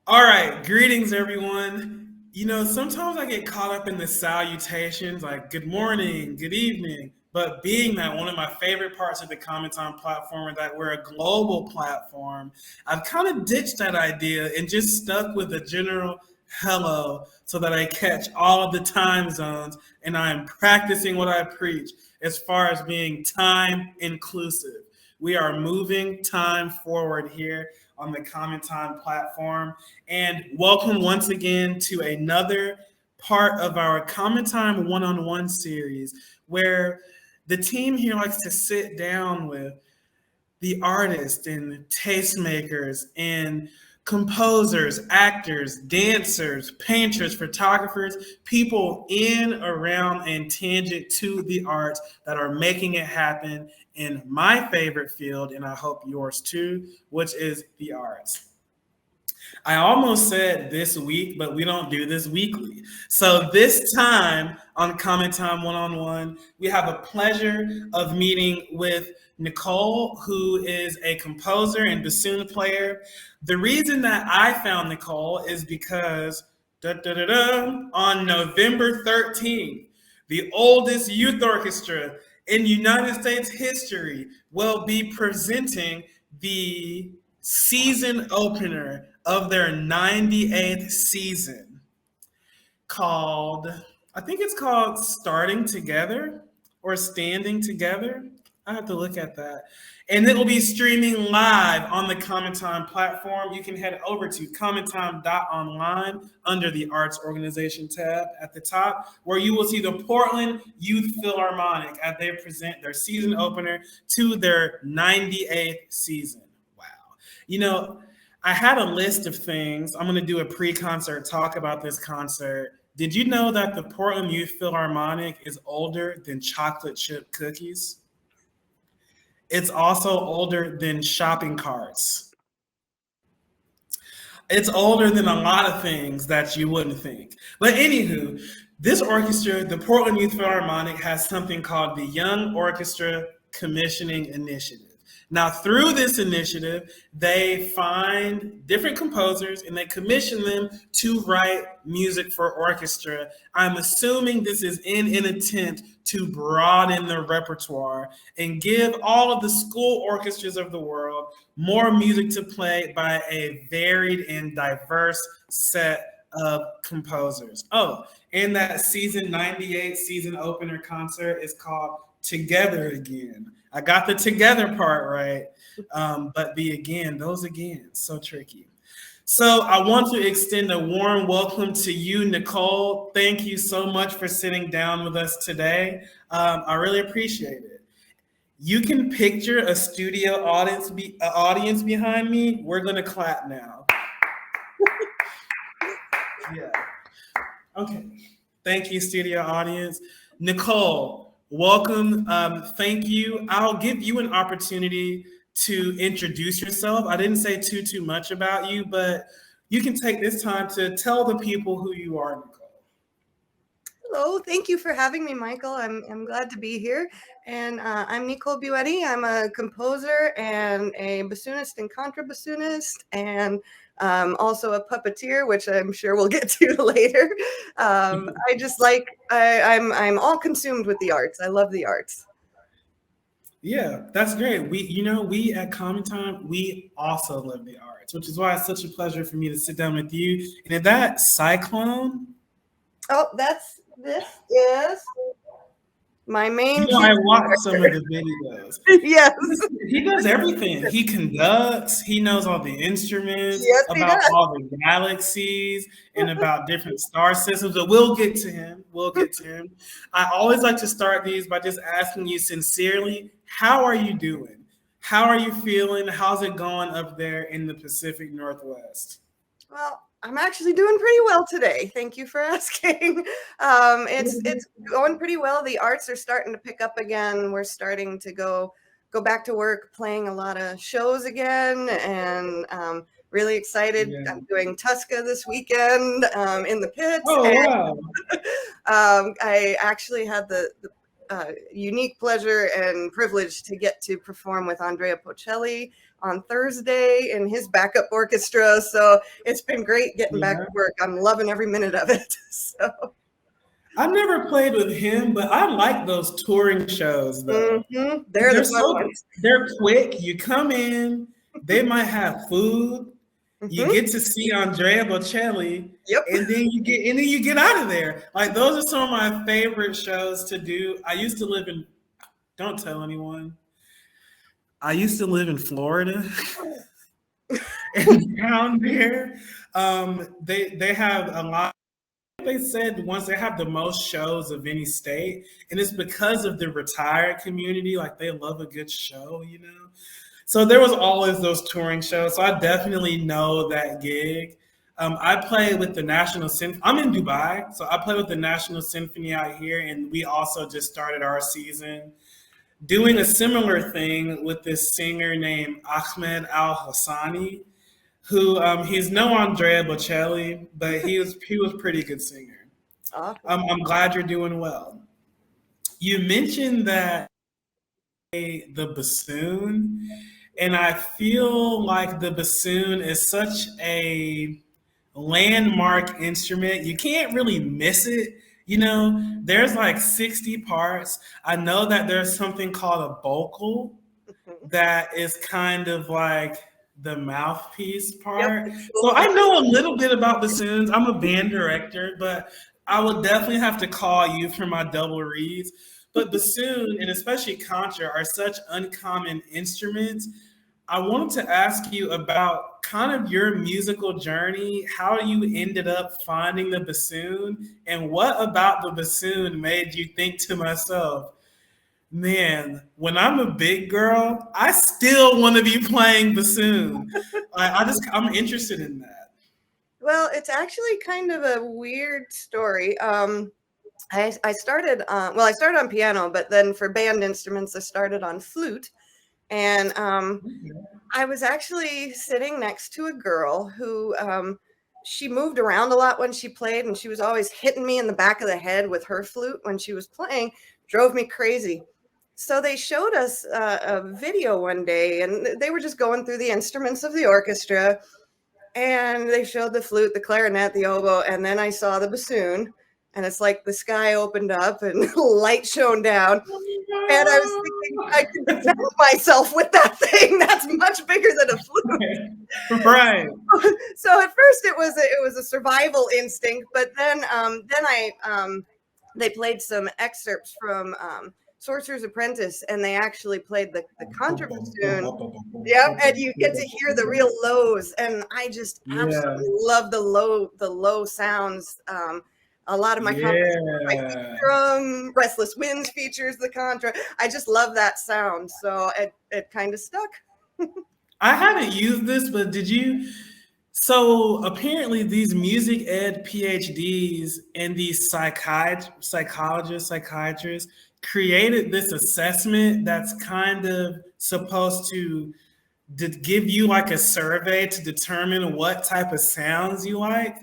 All right, greetings, everyone. Sometimes I get caught up in the salutations like good morning, good evening, but being that one of my favorite parts of the CommonTime platform is that we're a global platform, I've kind of ditched that idea and just stuck with a general hello so that I catch all of the time zones and I'm practicing what I preach as far as being time inclusive. We are moving time forward here on the Common Time platform. And welcome once again to another part of our Common Time one-on-one series where the team here likes to sit down with the artists and tastemakers and composers, actors, dancers, painters, photographers, people in, around, and tangent to the arts that are making it happen in my favorite field, and I hope yours too, which is the arts. I almost said this week, but we don't do this weekly. So this time on Common Time One-on-One, we have a pleasure of meeting with Nicole, who is a composer and bassoon player. The reason that I found Nicole is because on November 13th, the oldest youth orchestra in United States history will be presenting the season opener of their 98th season called, I think it's called Starting Together or Standing Together. I have to look at that. And it will be streaming live on the Common Time platform. You can head over to commontime.online under the Arts Organization tab at the top, where you will see the Portland Youth Philharmic as they present their season opener to their 98th season. Wow. I had a list of things. I'm going to do a pre-concert talk about this concert. Did you know that the Portland Youth Philharmonic is older than chocolate chip cookies? It's also older than shopping carts. It's older than a lot of things that you wouldn't think. But anywho, this orchestra, the Portland Youth Philharmonic, has something called the Young Orchestra Commissioning Initiative. Now, through this initiative, they find different composers and they commission them to write music for orchestra. I'm assuming this is in an attempt to broaden the repertoire and give all of the school orchestras of the world more music to play by a varied and diverse set of composers. Oh, and that season 98 season opener concert is called Together Again. I got the together part right, but the again, those again, so tricky. So I want to extend a warm welcome to you, Nicole. Thank you so much for sitting down with us today. I really appreciate it. You can picture a studio audience behind me. We're gonna clap now. Yeah. Okay. Thank you, studio audience. Nicole, welcome. Thank you. I'll give you an opportunity to introduce yourself. I didn't say too much about you, but you can take this time to tell the people who you are, Nicole. Hello, thank you for having me, Michael. I'm glad to be here. And I'm Nicole Buetti. I'm a composer and a bassoonist and contrabassoonist, and also a puppeteer, which I'm sure we'll get to later. I just I'm all consumed with the arts. I love the arts. Yeah, that's great. We at Common Time, we also love the arts, which is why it's such a pleasure for me to sit down with you. And is that Cyclone? Oh, this is my main. I watched some of the videos. Yes. He does everything. He conducts. He knows all the instruments, Yes, about all the galaxies, and about different star systems. But we'll get to him. I always like to start these by just asking you sincerely, how are you doing? How are you feeling? How's it going up there in the Pacific Northwest? Well, I'm actually doing pretty well today. Thank you for asking. It's going pretty well. The arts are starting to pick up again. We're starting to go back to work, playing a lot of shows again, and really excited. Yeah. I'm doing Tuska this weekend in the pits. Oh, wow. I actually had the unique pleasure and privilege to get to perform with Andrea Bocelli on Thursday in his backup orchestra. So it's been great getting back Yeah. to work. I'm loving every minute of it. So I've never played with him, but I like those touring shows though. they're the fun So ones. they're quick. You come in, they might have food. You Hmm. get to see Andrea Bocelli, Yep. and then you get out of there. Like those are some of my favorite shows to do. I used to live in, don't tell anyone. I used to live in Florida. And down there, they have a lot. They said once they have the most shows of any state, and it's because of the retired community. Like they love a good show, you know. So there was always those touring shows. So I definitely know that gig. I play with the National Symphony. I'm in Dubai, so I play with the National Symphony out here, and we also just started our season doing a similar thing with this singer named Ahmed Al Hassani, who he's no Andrea Bocelli, but he was pretty good singer. Awesome. I'm glad you're doing well. You mentioned that the bassoon, and I feel like the bassoon is such a landmark instrument. You can't really miss it. You know, there's like 60 parts. I know that there's something called a vocal Mhm. that is kind of like the mouthpiece Yep. part. It's So both I parts. know a little bit about bassoons. I'm a band director, but I would definitely have to call you for my double reads. But bassoon and especially contra are such uncommon instruments. I wanted to ask you about kind of your musical journey, how you ended up finding the bassoon, and what about the bassoon made you think to myself, man, when I'm a big girl, I still want to be playing bassoon. I'm interested in that. Well, it's actually kind of a weird story. I started I started on piano, but then for band instruments, I started on flute. And I was actually sitting next to a girl who she moved around a lot when she played, and she was always hitting me in the back of the head with her flute when she was playing, drove me crazy. So they showed us a video one day, and they were just going through the instruments of the orchestra, and they showed the flute, the clarinet, the oboe, and then I saw the bassoon, and it's like the sky opened up and light shone down. And I was thinking, I could defend myself with that thing. That's much bigger than a flute. Right. So at first it was a survival instinct, but then I they played some excerpts from Sorcerer's Apprentice, and they actually played the contrabassoon. Yep, and you get to hear the real lows, and I just Yeah. absolutely love the low sounds. A lot of my compositions I Yeah. feature Restless Winds features the contra. I just love that sound, so it kind of stuck. I haven't used this, but did you? So apparently, these music ed PhDs and these psychiatrists created this assessment that's kind of supposed to give you like a survey to determine what type of sounds you like.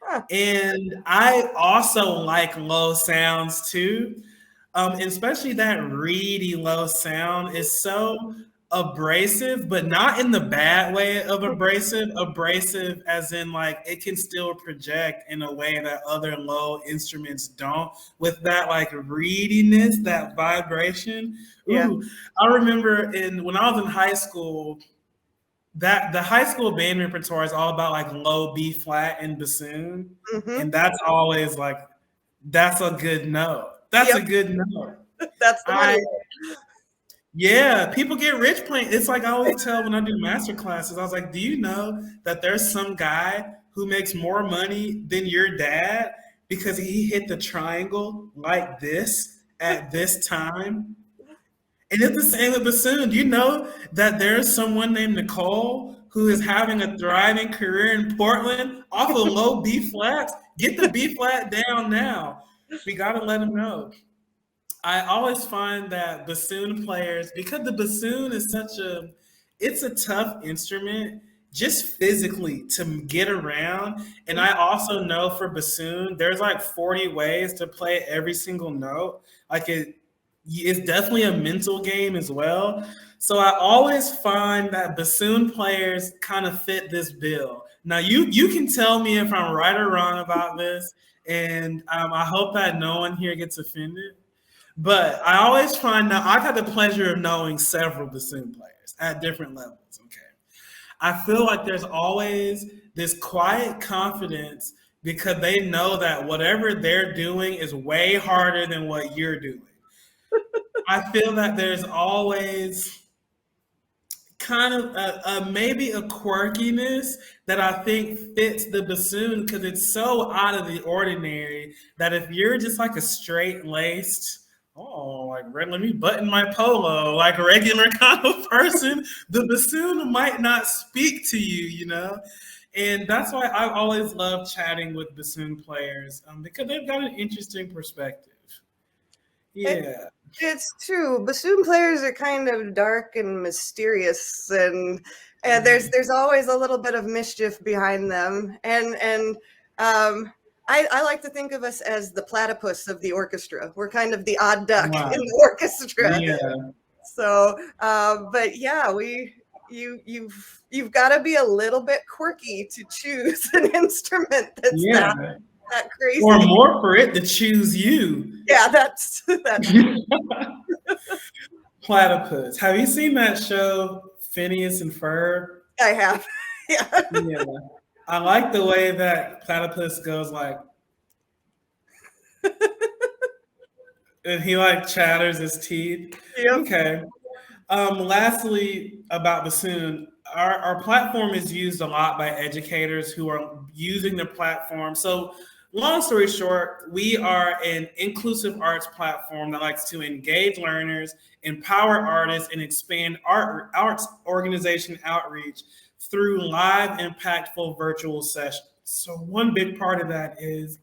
Huh. And I also like low sounds too. Especially that reedy low sound is so abrasive, but not in the bad way of abrasive. Abrasive as in like it can still project in a way that other low instruments don't, with that like reediness, that vibration. Yeah. Ooh, I remember when I was in high school, that the high school band repertoire is all about like low B flat and bassoon. Hmm. And that's always like that's a good note. That's Yep. a good note. That's the money. I Yeah, people get rich playing. It's like I always tell when I do master classes, I was like, do you know that there's some guy who makes more money than your dad because he hit the triangle like this at this time? And it's the same with bassoon. Do you know that there's someone named Nicole who is having a thriving career in Portland off of low B flats? Get the B flat down now. We gotta let him know. I always find that bassoon players, because the bassoon is it's a tough instrument just physically to get around. And I also know for bassoon, there's like 40 ways to play every single note. Like it's definitely a mental game as well. So I always find that bassoon players kind of fit this bill. Now you can tell me if I'm right or wrong about this, and I hope that no one here gets offended. But I always find that I've had the pleasure of knowing several bassoon players at different levels. Okay, I feel like there's always this quiet confidence because they know that whatever they're doing is way harder than what you're doing. I feel that there's always kind of maybe a quirkiness that I think fits the bassoon because it's so out of the ordinary that if you're just like a straight laced, oh, like let me button my polo, like a regular kind of person, the bassoon might not speak to you, you know? And that's why I've always loved chatting with bassoon players because they've got an interesting perspective. Yeah. It's true. Bassoon players are kind of dark and mysterious, and there's always a little bit of mischief behind them. And I like to think of us as the platypus of the orchestra. We're kind of the odd duck Wow. in the orchestra. Yeah. So, but yeah, you've got to be a little bit quirky to choose an instrument that's Yeah. that crazy. Or more for it to choose you. Yeah, that's Platypus. Have you seen that show, Phineas and Ferb? I have. Yeah. Yeah. I like the way that platypus goes like, and he like chatters his teeth. Yep. Okay. Lastly, about bassoon, our platform is used a lot by educators who are using the platform. So, long story short, we are an inclusive arts platform that likes to engage learners, empower artists, and expand arts organization outreach through live, impactful virtual sessions. So, one big part of that is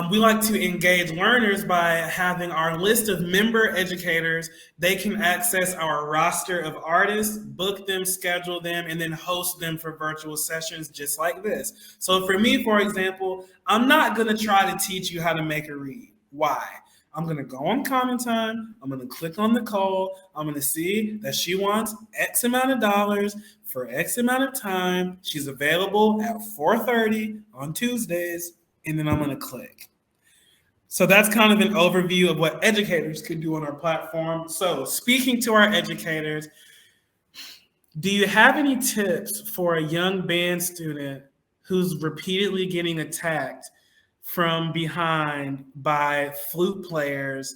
we like to engage learners by having our list of member educators. They can access our roster of artists, book them, schedule them, and then host them for virtual sessions just like this. So for me, for example, I'm not going to try to teach you how to make a reed. Why? I'm going to go on CommonTime. I'm going to click on Nicole. I'm going to see that she wants X amount of dollars for X amount of time. She's available at 4:30 on Tuesdays, and then I'm going to click. So that's kind of an overview of what educators could do on our platform. So speaking to our educators, do you have any tips for a young band student who's repeatedly getting attacked from behind by flute players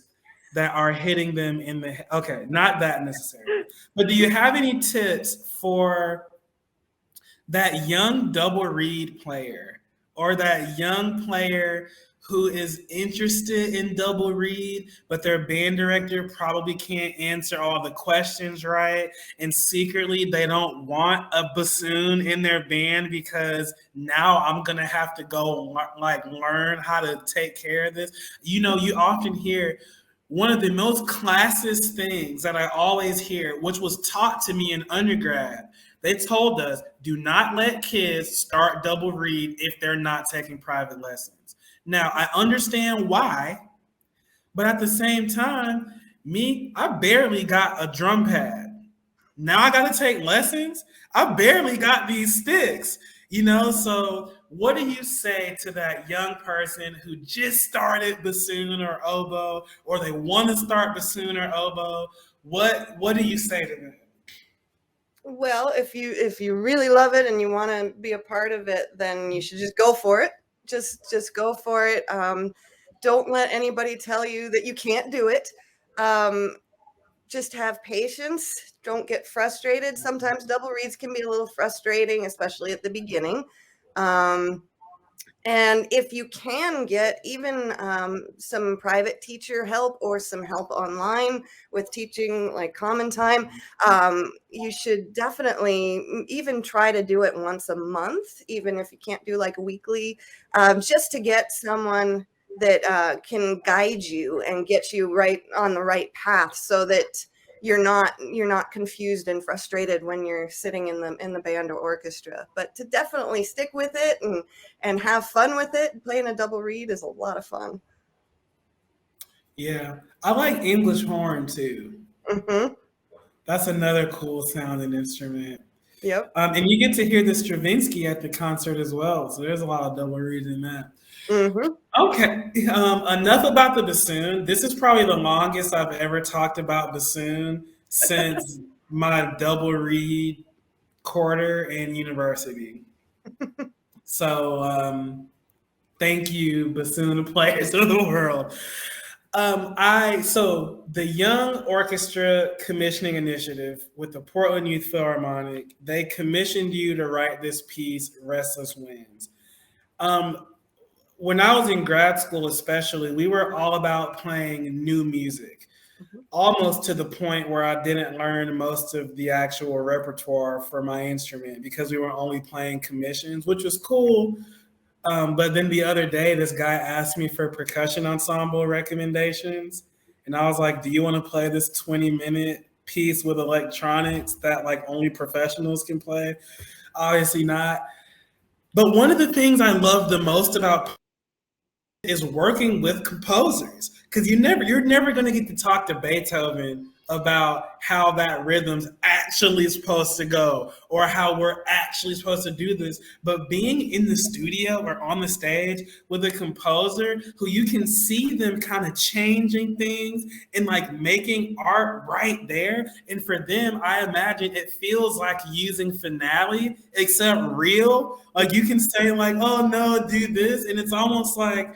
that are hitting them in the head? Okay, not that necessarily. But do you have any tips for that young double reed player or that young player who is interested in double reed, but their band director probably can't answer all the questions right, and secretly they don't want a bassoon in their band because now I'm gonna have to go like learn how to take care of this? You know, you often hear one of the most classist things that I always hear, which was taught to me in undergrad. They told us, do not let kids start double reed if they're not taking private lessons. Now, I understand why, but at the same time, I barely got a drum pad. Now I got to take lessons. I barely got these sticks, you know? So, what do you say to that young person who just started bassoon or oboe, or they want to start bassoon or oboe? What do you say to them? Well, if you really love it and you want to be a part of it, then you should just go for it. Just go for it. Don't let anybody tell you that you can't do it. Just have patience. Don't get frustrated. Sometimes double reeds can be a little frustrating, especially at the beginning. And if you can get even some private teacher help or some help online with teaching like CommonTime, you should definitely even try to do it once a month, even if you can't do like a weekly, just to get someone that can guide you and get you right on the right path so that you're not confused and frustrated when you're sitting in the band or orchestra. But to definitely stick with it and have fun with it. Playing a double reed is a lot of fun. Yeah. I like English horn too. Mm-hmm. That's another cool sounding instrument. Yep. And you get to hear the Stravinsky at the concert as well. So there's a lot of double reads in that. Mm-hmm. Okay. Enough about the bassoon. This is probably the longest I've ever talked about bassoon since my double reed quarter in university. So thank you, bassoon players of the world. So the Young Orchestra Commissioning Initiative with the Portland Youth Philharmonic, they commissioned you to write this piece, Restless Winds. Um, when I was in grad school, especially, we were all about playing new music, almost to the point where I didn't learn most of the actual repertoire for my instrument because we were only playing commissions, which was cool. But then the other day, this guy asked me for percussion ensemble recommendations. And I was like, do you want to play this 20-minute piece with electronics that like only professionals can play? Obviously not. But one of the things I love the most about is working with composers because you're never going to get to talk to Beethoven about how that rhythm's actually supposed to go or how we're actually supposed to do this. But being in the studio or on the stage with a composer who you can see them kind of changing things and like making art right there. And for them, I imagine it feels like using Finale except real. Like you can say like, oh no, do this. And it's almost like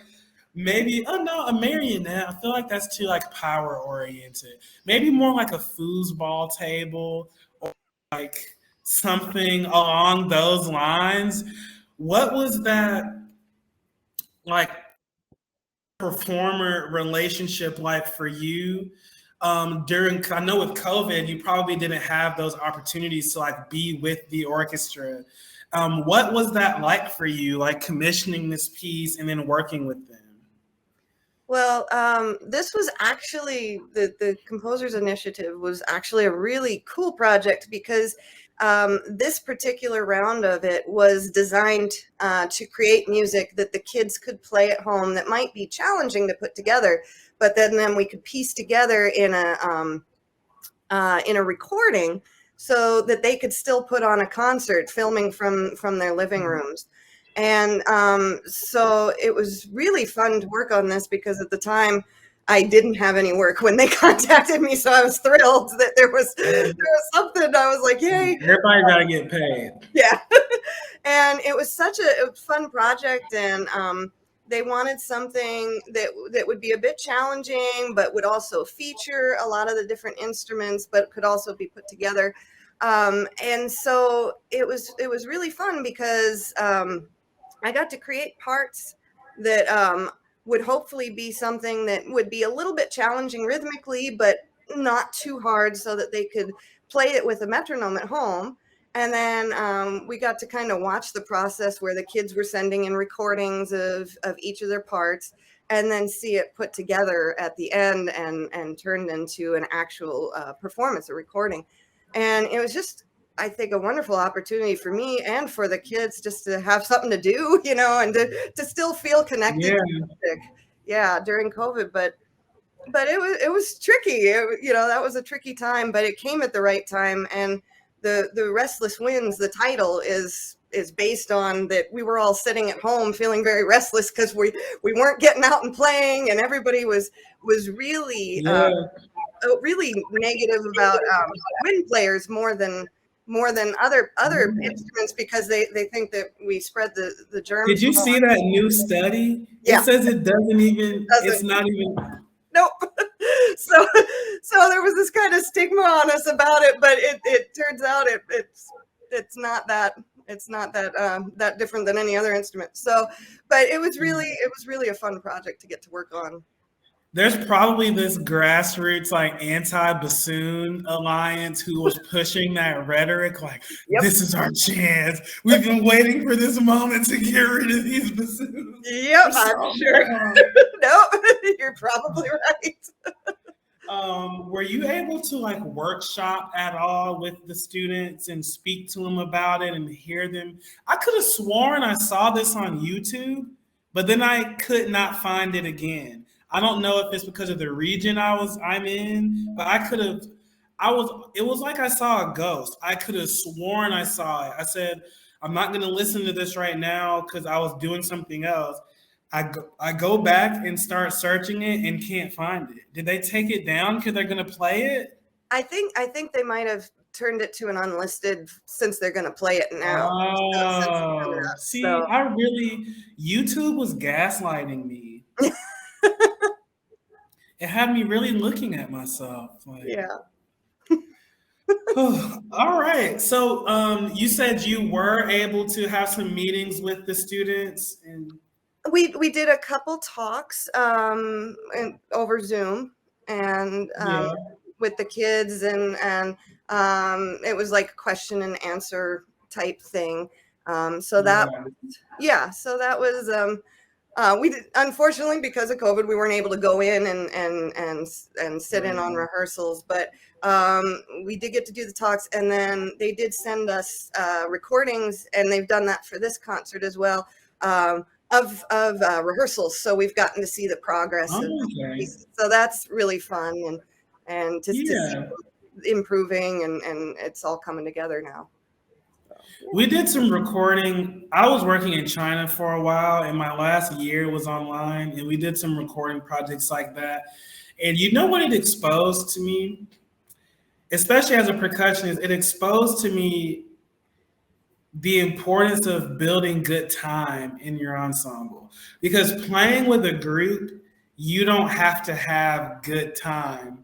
maybe, oh no, a marionette. I feel like that's too like power oriented. Maybe more like a foosball table or like something along those lines. What was that like performer relationship like for you during? I know with COVID, you probably didn't have those opportunities to like be with the orchestra. What was that like for you, like commissioning this piece and then working with them? Well, this was actually the Composers Initiative was actually a really cool project because this particular round of it was designed to create music that the kids could play at home that might be challenging to put together, but then we could piece together in a recording so that they could still put on a concert, filming from their living rooms. And so it was really fun to work on this because at the time I didn't have any work when they contacted me. So I was thrilled that there was something. I was like, yay. Everybody got to get paid. Yeah. And it was such a fun project. And they wanted something that would be a bit challenging, but would also feature a lot of the different instruments, but could also be put together. And so it was really fun because I got to create parts that would hopefully be something that would be a little bit challenging rhythmically, but not too hard so that they could play it with a metronome at home. And then we got to kind of watch the process where the kids were sending in recordings of each of their parts and then see it put together at the end and turned into an actual performance, a recording. And it was just, I think, a wonderful opportunity for me and for the kids just to have something to do, and to still feel connected Yeah. to music. Yeah, during COVID, but it was tricky. That was a tricky time, but it came at the right time. And the Restless Winds, the title is based on that we were all sitting at home feeling very restless because we weren't getting out and playing, and everybody was really Yeah. really negative about wind players more than other instruments because they think that we spread the germs. Did you see that new study? It Yeah. says it doesn't even, it's Doesn't. not even. Nope. so there was this kind of stigma on us about it, but it turns out it's not that that different than any other instrument. So, but it was really a fun project to get to work on. There's probably this grassroots like anti-bassoon alliance who was pushing that rhetoric like, Yep. This is our chance. We've been waiting for this moment to get rid of these bassoons. Yep, I'm sure. No, you're probably right. Were you able to like workshop at all with the students and speak to them about it and hear them? I could have sworn I saw this on YouTube, but then I could not find it again. I don't know if it's because of the region I'm in, but it was like I saw a ghost. I could have sworn I saw it. I said, I'm not going to listen to this right now because I was doing something else. I go back and start searching it and can't find it. Did they take it down because they're going to play it? I think they might have turned it to an unlisted since they're going to play it now. Since it's coming Oh, up. see, YouTube was gaslighting me. It had me really looking at myself. Like, Yeah. all right. So, you said you were able to have some meetings with the students, and We did a couple talks over Zoom and yeah, with the kids and it was like a question and answer type thing. So that yeah, yeah, so that was we did, unfortunately because of COVID we weren't able to go in and sit in on right. rehearsals, but we did get to do the talks, and then they did send us recordings, and they've done that for this concert as well. Of rehearsals, so we've gotten to see the progress of Okay. pieces. So that's really fun, and just to see Yeah. improving, and it's all coming together now. So, We did some recording. I was working in China for a while, and my last year was online, and we did some recording projects like that. And you know what it exposed to me, especially as a percussionist, it exposed to me the importance of building good time in your ensemble. Because playing with a group, you don't have to have good time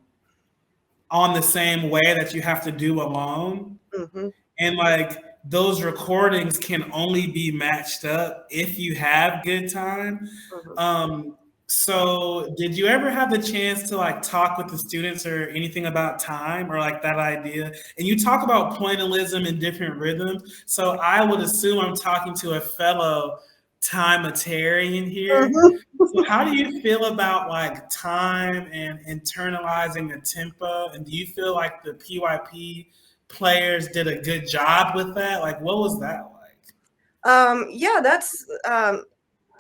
on the same way that you have to do alone. yeah. And like those recordings can only be matched up if you have good time. Hmm. Um, so did you ever have the chance to like talk with the students or anything about time or like that idea? And you talk about pointillism and different rhythms. So I would assume I'm talking to a fellow timeatarian here. Hmm. So how do you feel about like time and internalizing the tempo? And do you feel like the PYP players did a good job with that? Like, what was that like? Yeah, that's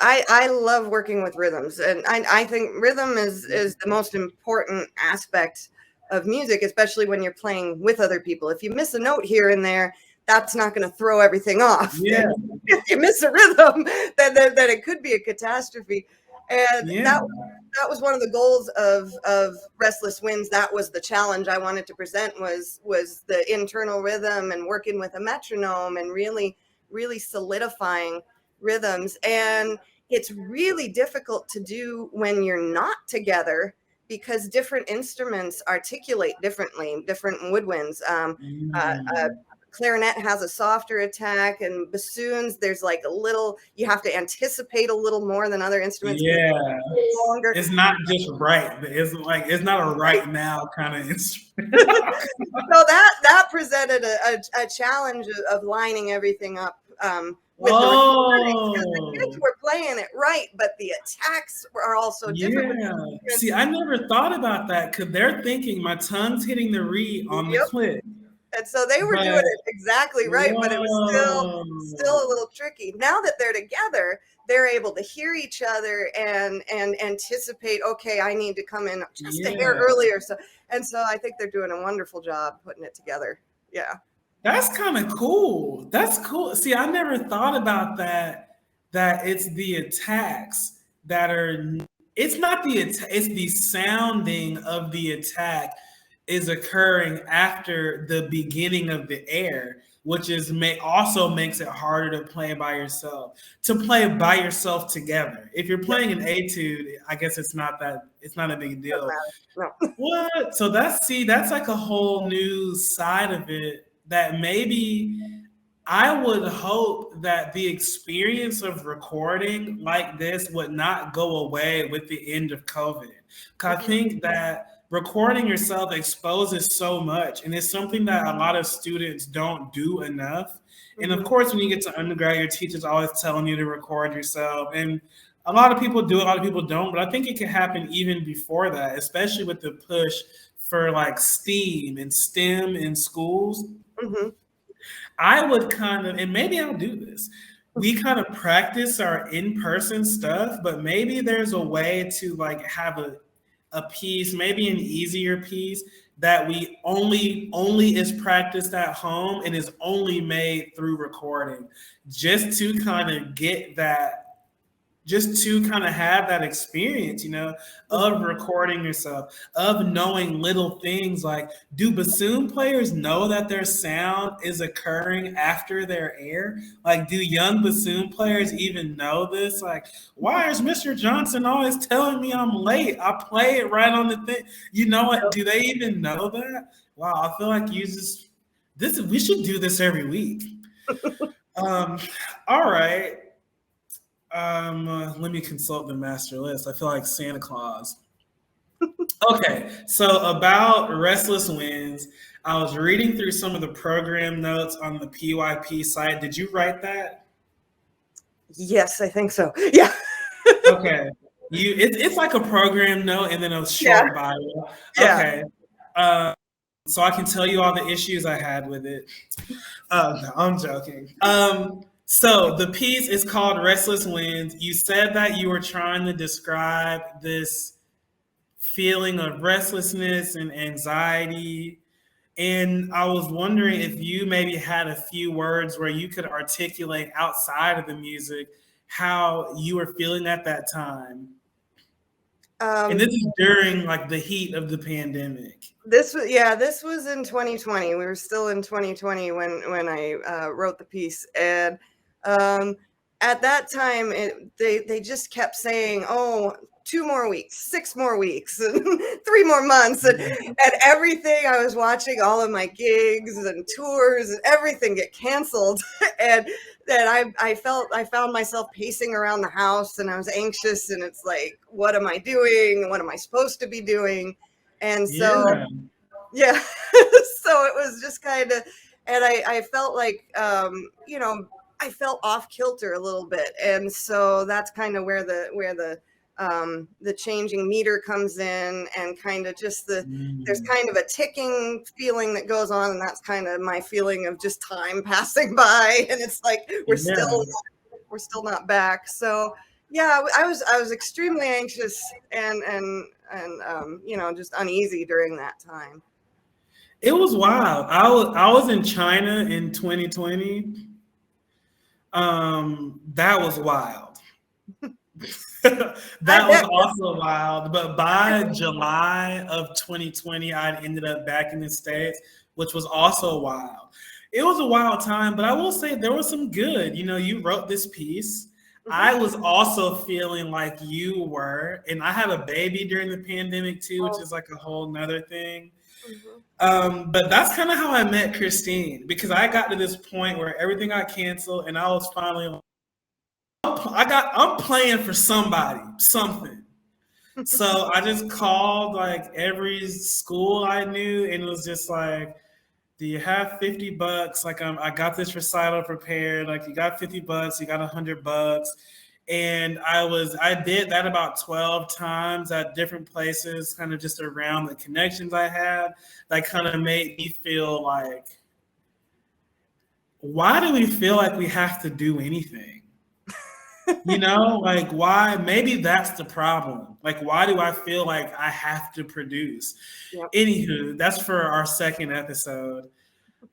I love working with rhythms, and I think rhythm is the most important aspect of music, especially when you're playing with other people. If you miss a note here and there, that's not going to throw everything off. Yeah, If you miss a rhythm, then it could be a catastrophe. And yeah, that was one of the goals of Restless Winds. That was the challenge I wanted to present, was the internal rhythm and working with a metronome and really solidifying rhythms. And it's really difficult to do when you're not together because different instruments articulate differently, different woodwinds. mm, Clarinet has a softer attack, and bassoons, there's like a little, you have to anticipate a little more than other instruments because yeah. it's longer. It's not just right, but it's not a right now kind of instrument. So that presented a challenge of lining everything up with the recordings, because the kids Oh, were playing it right, but the attacks are also different. yeah. See, I never thought about that because they're thinking my tongue's hitting the re on the Yep. click. And so they were doing But it exactly right, but it was whoa. still a little tricky. Now that they're together, they're able to hear each other and anticipate, okay, I need to come in just a hair Yeah. earlier. So I think they're doing a wonderful job putting it together. Yeah. That's kind of cool. That's cool. See, I never thought about that. That it's the attacks that are. It's not it's the sounding of the attack is occurring after the beginning of the air, which is also makes it harder to play by yourself. To play by yourself together. If you're Yep. playing an etude, I guess it's not that. It's not a big Doesn't deal. matter. No. What? So that's like a whole new side of it that maybe I would hope that the experience of recording like this would not go away with the end of COVID. 'Cause I Mhm. think that recording yourself exposes so much, and it's something that a lot of students don't do enough. And of Mhm. course, when you get to undergrad, your teacher's always telling you to record yourself. And a lot of people do, a lot of people don't, but I think it can happen even before that, especially with the push for like STEAM and STEM in schools. Mhm. I would kind of, and maybe I'll do this. we kind of practice our in-person stuff, but maybe there's a way to like have a piece, maybe an easier piece that we only is practiced at home and is only made through recording, just to kind of get that, just to kind of have that experience, of recording yourself, of knowing little things like, do bassoon players know that their sound is occurring after their air? Like, do young bassoon players even know this? Like, why is Mr. Johnson always telling me I'm late? I play it right on the thing. You know what? Do they even know that? Wow, I feel like we should do this every week. All right. Let me consult the master list. I feel like Santa Claus. Okay, so about Restless Winds, I was reading through some of the program notes on the PYP site. Did you write that? Yes, I think so. Yeah. Okay. It's like a program note and then a short bio. Okay. So I can tell you all the issues I had with it. No, I'm joking. So the piece is called Restless Winds. You said that you were trying to describe this feeling of restlessness and anxiety. And I was wondering if you maybe had a few words where you could articulate outside of the music how you were feeling at that time. And this is during like the heat of the pandemic. This was in 2020. We were still in 2020 when I wrote the piece, and at that time they just kept saying, "Oh, 2 more weeks, 6 more weeks, and 3 more months," and everything. I was watching all of my gigs and tours and everything get canceled, and then I found myself pacing around the house, and I was anxious, and it's like, what am I doing? What am I supposed to be doing? And so, yeah, so it was just kind of, and I felt like, I felt off kilter a little bit. And so that's kind of where the changing meter comes in, and kind of just there's kind of a ticking feeling that goes on. And that's kind of my feeling of just time passing by. And it's like, we're still not back. So yeah, I was extremely anxious and just uneasy during that time. It was wild. I was in China in 2020. That was wild. That was also wild. But by July of 2020, I ended up back in the States, which was also wild. It was a wild time, but I will say there was some good. You wrote this piece. I was also feeling like you were, and I had a baby during the pandemic too, which is like a whole nother thing. But that's kind of how I met Christine, because I got to this point where everything got canceled, and I was finally like, I'm playing for something. So I just called like every school I knew, and it was just like, do you have $50? Like, I got this recital prepared. Like, you got $50, you got $100. And I did that about 12 times at different places, kind of just around the connections I had. That kind of made me feel like, why do we feel like we have to do anything? Like, why? Maybe that's the problem. Like, why do I feel like I have to produce? Yep. Anywho, that's for our second episode.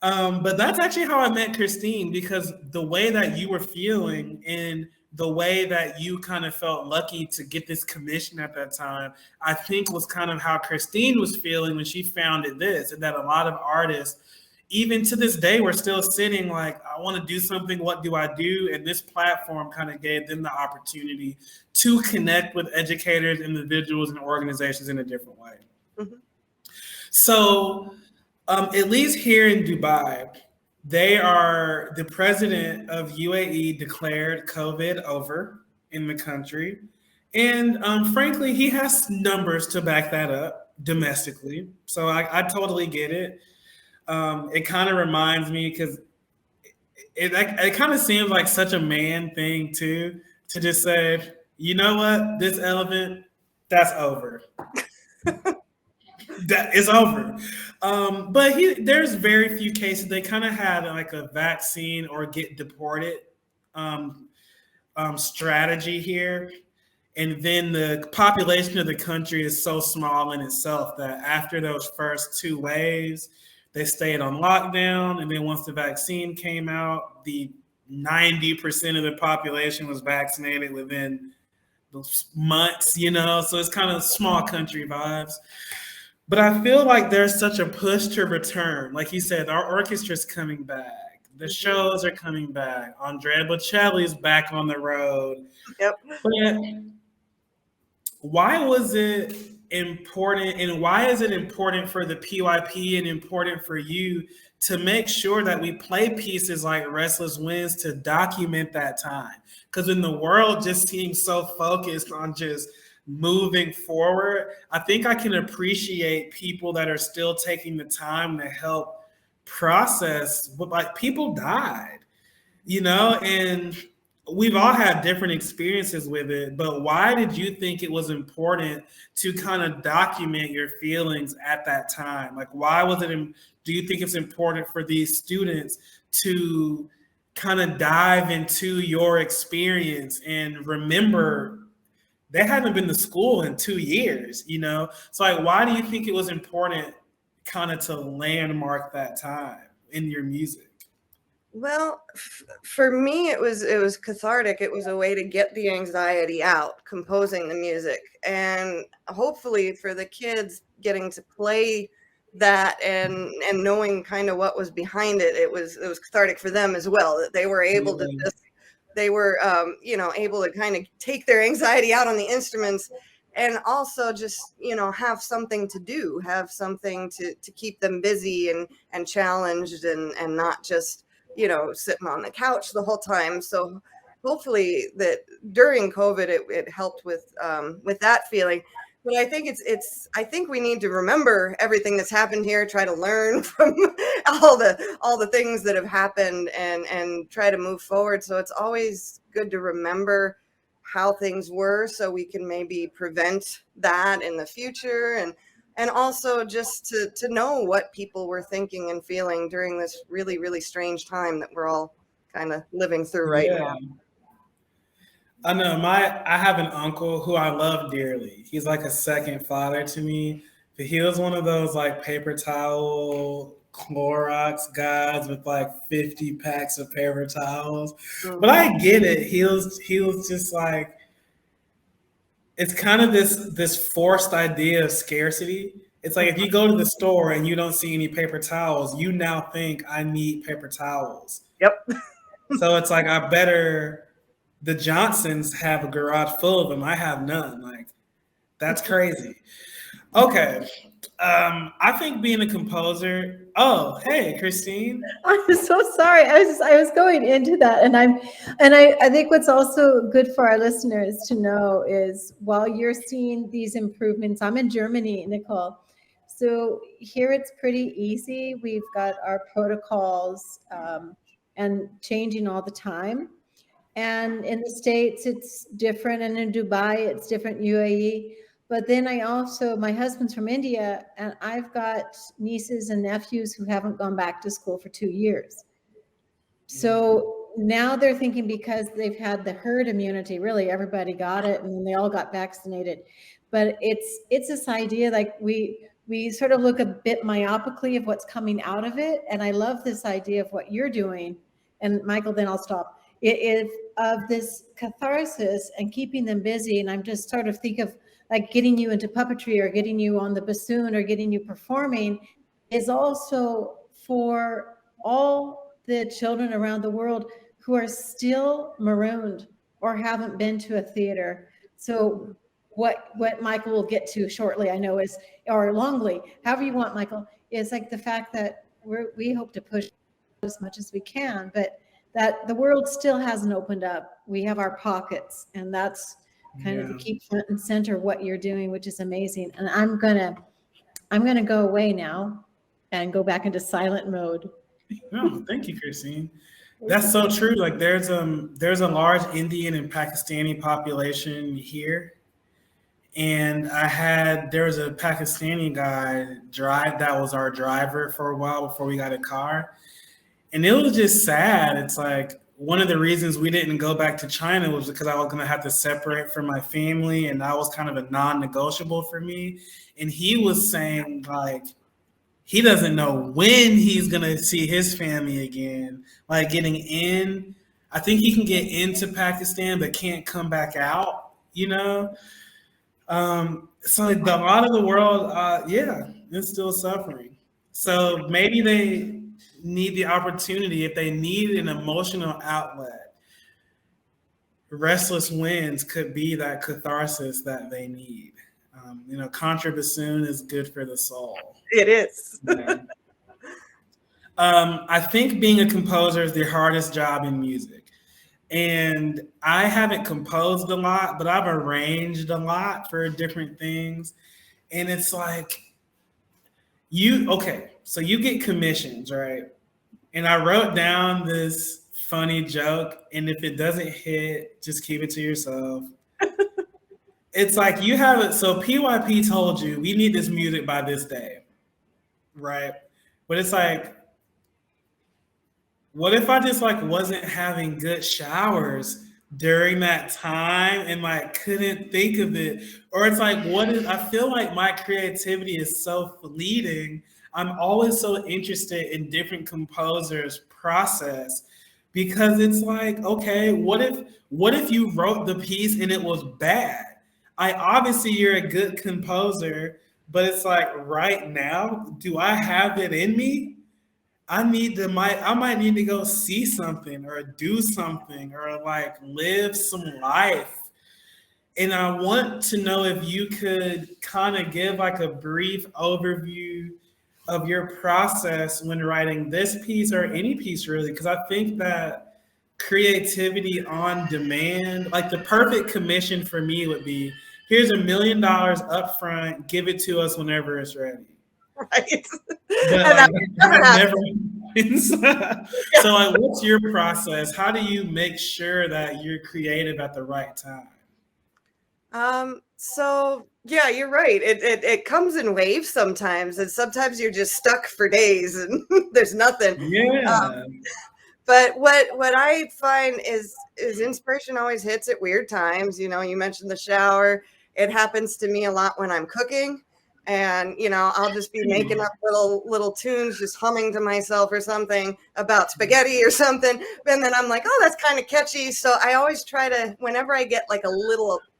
But that's actually how I met Christine, because the way that you were feeling and the way that you kind of felt lucky to get this commission at that time, I think was kind of how Christine was feeling when she founded this, and that a lot of artists, even to this day, we're still sitting like, I want to do something. What do I do? And this platform kind of gave them the opportunity to connect with educators, individuals, and organizations in a different way. Mm-hmm. So at least here in Dubai, the president of UAE declared COVID over in the country. And frankly, he has numbers to back that up domestically. So I totally get it. It kind of reminds me, because it kind of seems like such a man thing too, to just say, you know what, this elephant, that's over. That is over. But there's very few cases. They kind of had like a vaccine or get deported um, strategy here. And then the population of the country is so small in itself that after those first two waves, they stayed on lockdown. And then once the vaccine came out, the 90% of the population was vaccinated within months, so it's kind of small country vibes. But I feel like there's such a push to return. Like you said, our orchestra's coming back. The shows are coming back. Andrea Bocelli's back on the road. Yep. But why was it important, and why is it important for the PYP and important for you to make sure that we play pieces like Restless Winds to document that time? Because when the world just seems so focused on just moving forward, I think I can appreciate people that are still taking the time to help process what, like, people died, and we've all had different experiences with it, but why did you think it was important to kind of document your feelings at that time? Like, why was it, do you think it's important for these students to kind of dive into your experience and remember they hadn't been to school in 2 years, So like, why do you think it was important kind of to landmark that time in your music? Well, for me, it was cathartic. It was a way to get the anxiety out, composing the music, and hopefully for the kids getting to play that and knowing kind of what was behind it. It was cathartic for them as well, that they were able to just able to kind of take their anxiety out on the instruments, and also just have something to do, have something to keep them busy and challenged, and not just sitting on the couch the whole time. So hopefully that during COVID, it helped with that feeling. But I think I think we need to remember everything that's happened here, try to learn from all the things that have happened, and try to move forward. So it's always good to remember how things were, so we can maybe prevent that in the future, and also just to know what people were thinking and feeling during this really, really strange time that we're all kind of living through right now. I know I have an uncle who I love dearly. He's like a second father to me, but he was one of those like paper towel Clorox guys with like 50 packs of paper towels. Mm-hmm. But I get it. He was just like, it's kind of this forced idea of scarcity. It's like if you go to the store and you don't see any paper towels, you now think I need paper towels. Yep. So it's like, the Johnsons have a garage full of them. I have none. Like, that's crazy. Okay. I think being a composer. Oh, hey, Christine. I'm so sorry. I was going into that, and I think what's also good for our listeners to know is while you're seeing these improvements, I'm in Germany, Nicole. So here it's pretty easy. We've got our protocols and changing all the time. And in the States, it's different. And in Dubai, it's different, UAE. But then my husband's from India, and I've got nieces and nephews who haven't gone back to school for 2 years. So now they're thinking, because they've had the herd immunity, really everybody got it, and then they all got vaccinated. But it's this idea, like we sort of look a bit myopically of what's coming out of it. And I love this idea of what you're doing. And Michael, then I'll stop. It is of this catharsis and keeping them busy. And I'm just sort of think of like getting you into puppetry or getting you on the bassoon or getting you performing is also for all the children around the world who are still marooned or haven't been to a theater. So what Michael will get to shortly, I know, is, or Longley, however you want, Michael, is like the fact that we hope to push as much as we can, but that the world still hasn't opened up. We have our pockets, and that's kind of to keep front and center what you're doing, which is amazing. And I'm gonna go away now and go back into silent mode. Oh, thank you, Christine. That's so true. Like there's a large Indian and Pakistani population here. And there was a Pakistani guy that was our driver for a while before we got a car. And it was just sad. It's like one of the reasons we didn't go back to China was because I was going to have to separate from my family, and that was kind of a non-negotiable for me. And he was saying like he doesn't know when he's going to see his family again. Like getting in, I think he can get into Pakistan but can't come back out, you know? So like a lot of the world, yeah, is still suffering. So maybe they need the opportunity, if they need an emotional outlet, Restless Winds could be that catharsis that they need. You know, contra bassoon is good for the soul. It is. Yeah. I think being a composer is the hardest job in music. And I haven't composed a lot, but I've arranged a lot for different things. And it's like, so you get commissions, right? And I wrote down this funny joke, and if it doesn't hit, just keep it to yourself. It's like you have it. So PYP told you we need this music by this day, right? But it's like, what if I just like wasn't having good showers during that time and like couldn't think of it? Or it's like, I feel like my creativity is so fleeting. I'm always so interested in different composers' process, because it's like, okay, what if you wrote the piece and it was bad? Obviously you're a good composer, but it's like right now, do I have it in me? I might need to go see something or do something or like live some life. And I want to know if you could kind of give like a brief overview of your process when writing this piece or any piece really, because I think that creativity on demand, like the perfect commission for me would be, here's $1 million up front, give it to us whenever it's ready. Right. But like, that never happens. So like, what's your process? How do you make sure that you're creative at the right time? So yeah, you're right. It comes in waves sometimes, and sometimes you're just stuck for days and there's nothing. Yeah. But what I find is inspiration always hits at weird times. You know, you mentioned the shower. It happens to me a lot when I'm cooking, and you know, I'll just be making up little tunes, just humming to myself or something about spaghetti or something, and then I'm like, oh, that's kind of catchy. So I always try to, whenever I get like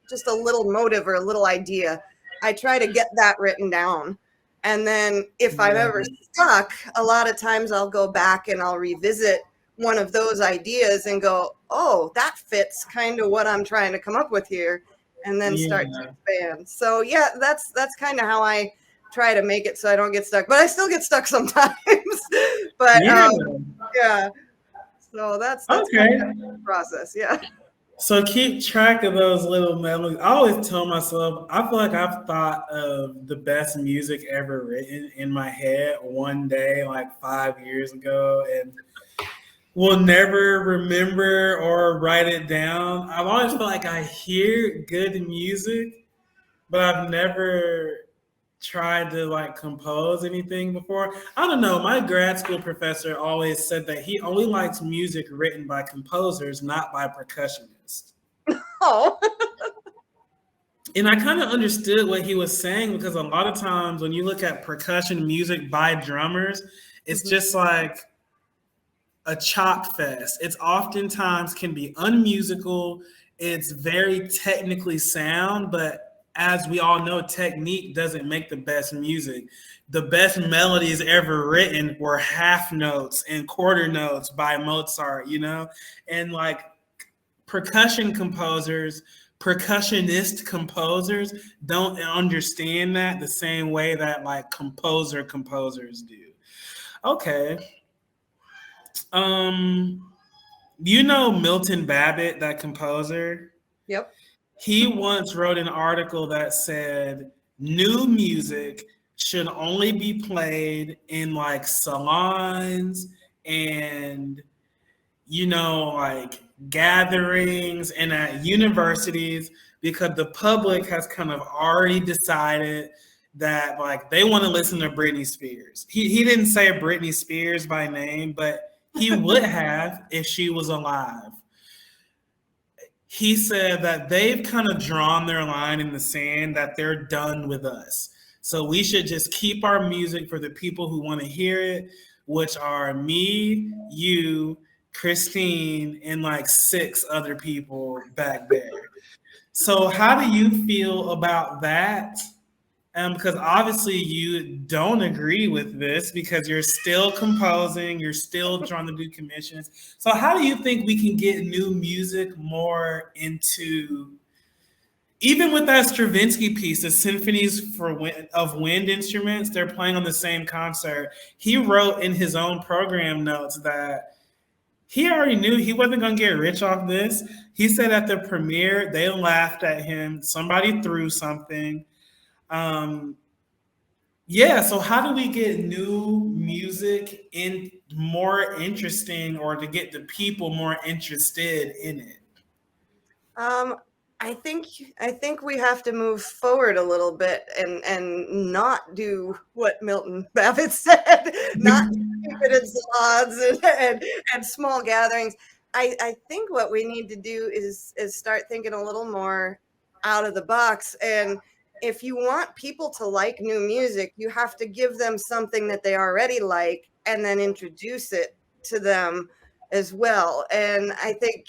just a little motive or a little idea, I try to get that written down. And then if I'm ever stuck, a lot of times I'll go back and I'll revisit one of those ideas and go, oh, that fits kind of what I'm trying to come up with here, and then start to expand. So yeah, that's kind of how I try to make it so I don't get stuck, but I still get stuck sometimes. But yeah. So that's okay. Kind of the process. Yeah. So keep track of those little melodies. I always tell myself, I feel like I've thought of the best music ever written in my head one day, like 5 years ago, and will never remember or write it down. I've always felt like I hear good music, but I've never tried to like compose anything before. I don't know. My grad school professor always said that he only likes music written by composers, not by percussionists. Oh. And I kind of understood what he was saying, because a lot of times when you look at percussion music by drummers, it's just like a chop fest. It's oftentimes can be unmusical. It's very technically sound, but as we all know, technique doesn't make the best music. The best melodies ever written were half notes and quarter notes by Mozart, you know? And like percussionist composers don't understand that the same way that like composers do. Okay. You know Milton Babbitt, that composer? Yep. He once wrote an article that said new music should only be played in like salons and, you know, like gatherings and at universities, because the public has kind of already decided that like they want to listen to Britney Spears. He didn't say Britney Spears by name, but he would have if she was alive. He said that they've kind of drawn their line in the sand, that they're done with us. So we should just keep our music for the people who want to hear it, which are me, you, Christine, and like 6 other people back there. So how do you feel about that? Because obviously you don't agree with this because you're still composing, you're still trying to do commissions. So how do you think we can get new music more into, even with that Stravinsky piece, the symphonies of wind instruments, they're playing on the same concert. He wrote in his own program notes that he already knew he wasn't going to get rich off this. He said at the premiere, they laughed at him. Somebody threw something. Yeah, so how do we get new music in more interesting, or to get the people more interested in it? I think we have to move forward a little bit and not do what Milton Babbitt said, not keep it in salons and small gatherings. I think what we need to do is start thinking a little more out of the box. And if you want people to like new music, you have to give them something that they already like and then introduce it to them as well. And I think,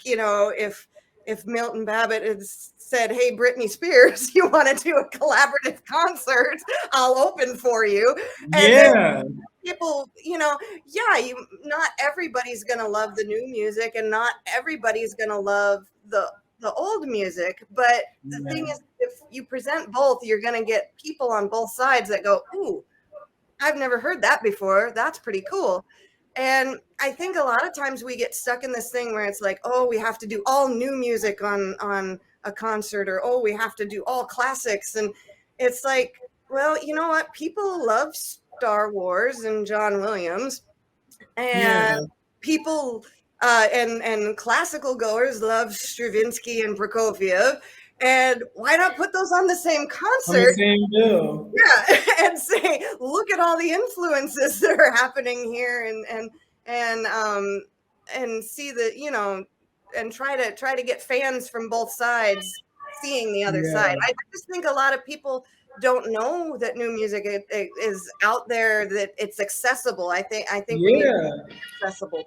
if Milton Babbitt had said, "Hey, Britney Spears, you want to do a collaborative concert? I'll open for you." And then people, not everybody's going to love the new music, and not everybody's going to love the old music. But the thing is, if you present both, you're going to get people on both sides that go, "Ooh, I've never heard that before. That's pretty cool." And I think a lot of times we get stuck in this thing where it's like, oh, we have to do all new music on a concert, or, oh, we have to do all classics. And it's like, well, you know what? People love Star Wars and John Williams, and people and classical goers love Stravinsky and Prokofiev. And why not put those on the same concert? On the same bill. Yeah, and say, look at all the influences that are happening here, and see the, and try to get fans from both sides seeing the other side. I just think a lot of people don't know that new music is out there, that it's accessible. I think we need to be accessible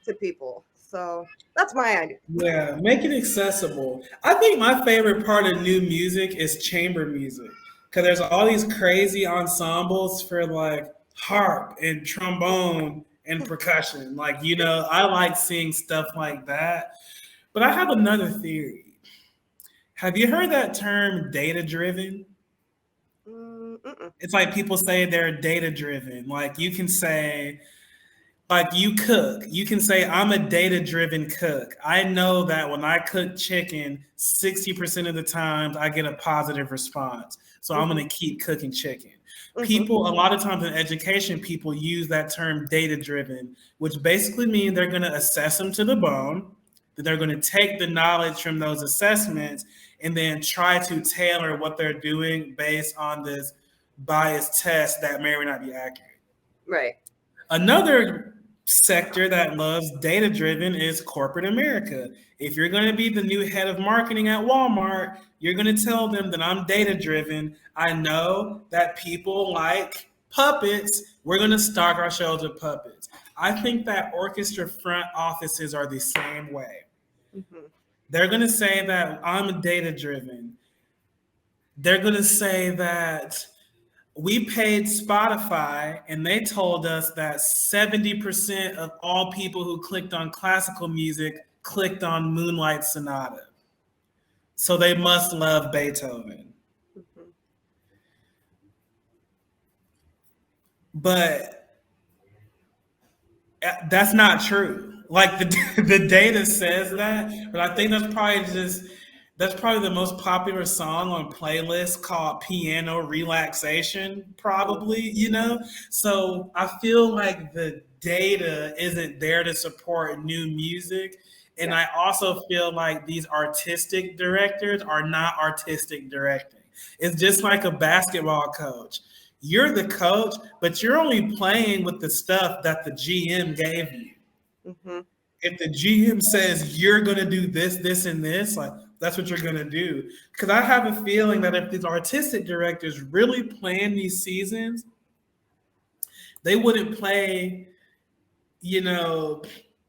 to people. So that's my idea. Yeah, make it accessible. I think my favorite part of new music is chamber music, because there's all these crazy ensembles for like harp and trombone and percussion. Like, I like seeing stuff like that. But I have another theory. Have you heard that term data driven? It's like people say they're data driven. Like you can say, like you cook, you can say, I'm a data-driven cook. I know that when I cook chicken, 60% of the times I get a positive response. So I'm going to keep cooking chicken. People, a lot of times in education, people use that term data-driven, which basically means they're going to assess them to the bone, that they're going to take the knowledge from those assessments and then try to tailor what they're doing based on this biased test that may or may not be accurate. Right. Another sector that loves data-driven is corporate America. If you're going to be the new head of marketing at Walmart, you're going to tell them that I'm data-driven. I know that people like puppets. We're going to stock our shelves with puppets. I think that orchestra front offices are the same way. They're going to say that I'm data-driven. They're going to say that we paid Spotify and they told us that 70% of all people who clicked on classical music clicked on Moonlight Sonata. So they must love Beethoven. But that's not true. Like the data says that, but I think that's probably the most popular song on playlists called Piano Relaxation, probably, So I feel like the data isn't there to support new music. And I also feel like these artistic directors are not artistic directing. It's just like a basketball coach. You're the coach, but you're only playing with the stuff that the GM gave you. Mm-hmm. If the GM says you're going to do this, this, and this, like that's what you're going to do. Because I have a feeling that if these artistic directors really plan these seasons, they wouldn't play, you know,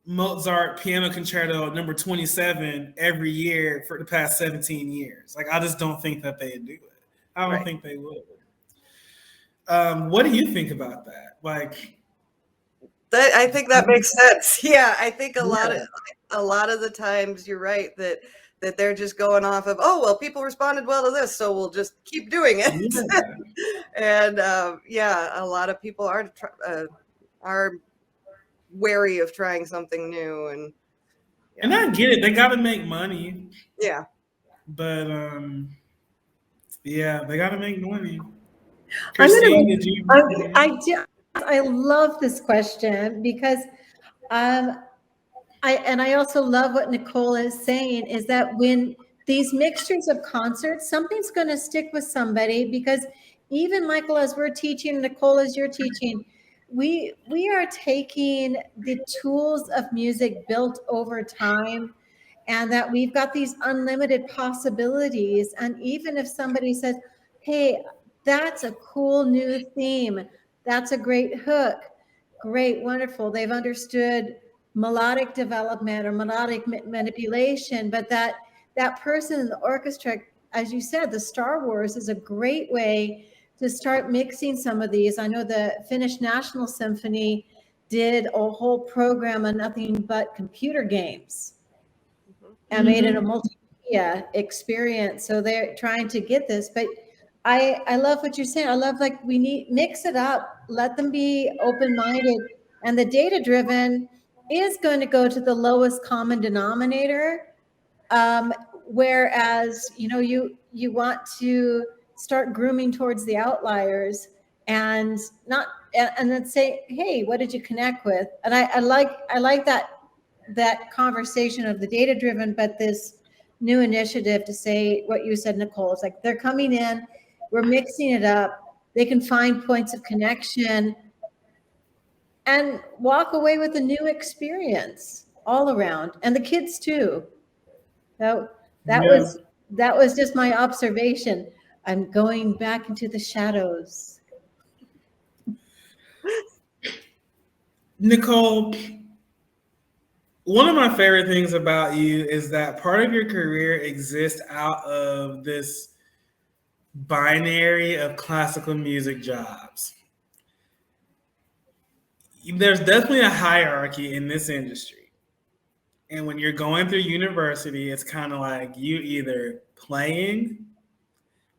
Mozart Piano Concerto number 27 every year for the past 17 years. Like, I just don't think that they'd do it. I don't Right. think they would. What do you think about that? Like, I think that makes sense. Yeah, I think a lot yeah. of the times you're right that they're just going off of, oh well, people responded well to this, so we'll just keep doing it. Yeah. And yeah, a lot of people are wary of trying something new, and And I get it; they got to make money, yeah. but yeah, they got to make money. I'm Christine, gonna. did you? I love this question because I also love what Nicole is saying is that when these mixtures of concerts, something's going to stick with somebody because even Michael, as we're teaching, Nicole, as you're teaching, we are taking the tools of music built over time and that we've got these unlimited possibilities. And even if somebody says, hey, that's a cool new theme, that's a great hook, great, wonderful, they've understood melodic development or melodic manipulation, but that person in the orchestra, as you said, the Star Wars is a great way to start mixing some of these. I know the Finnish National Symphony did a whole program on nothing but computer games and made it a multimedia experience. So they're trying to get this, but I love what you're saying. I love, like, we need mix it up, let them be open-minded, and the data-driven is going to go to the lowest common denominator. Whereas, you want to start grooming towards the outliers and then say, hey, what did you connect with? And I like that conversation of the data driven, but this new initiative to say what you said, Nicole, it's like they're coming in, we're mixing it up, they can find points of connection and walk away with a new experience all around, and the kids too. So that was just my observation. I'm going back into the shadows. Nicole, one of my favorite things about you is that part of your career exists out of this binary of classical music jobs. There's definitely a hierarchy in this industry. And when you're going through university, it's kind of like you either playing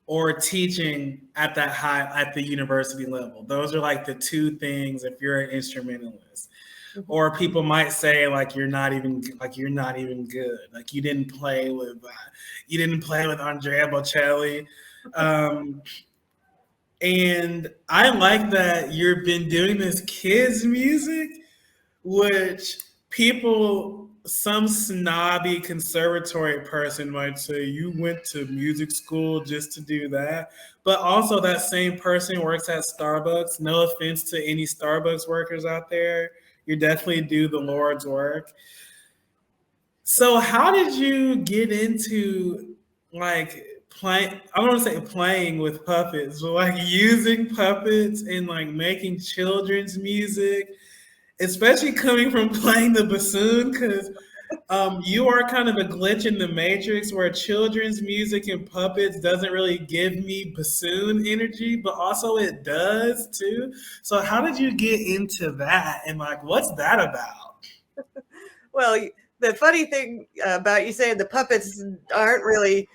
or teaching at the university level. Those are like the two things if you're an instrumentalist. Or people might say like you're not even good. Like you didn't play with Andrea Bocelli. And I like that you've been doing this kids music, which some snobby conservatory person might say you went to music school just to do that. But also that same person works at Starbucks. No offense to any Starbucks workers out there. You definitely do the Lord's work. So how did you get into like playing? I don't want to say playing with puppets, but like using puppets and like making children's music, especially coming from playing the bassoon, because you are kind of a glitch in the matrix where children's music and puppets doesn't really give me bassoon energy, but also it does too. So how did you get into that, and like what's that about? Well, the funny thing about you saying the puppets aren't really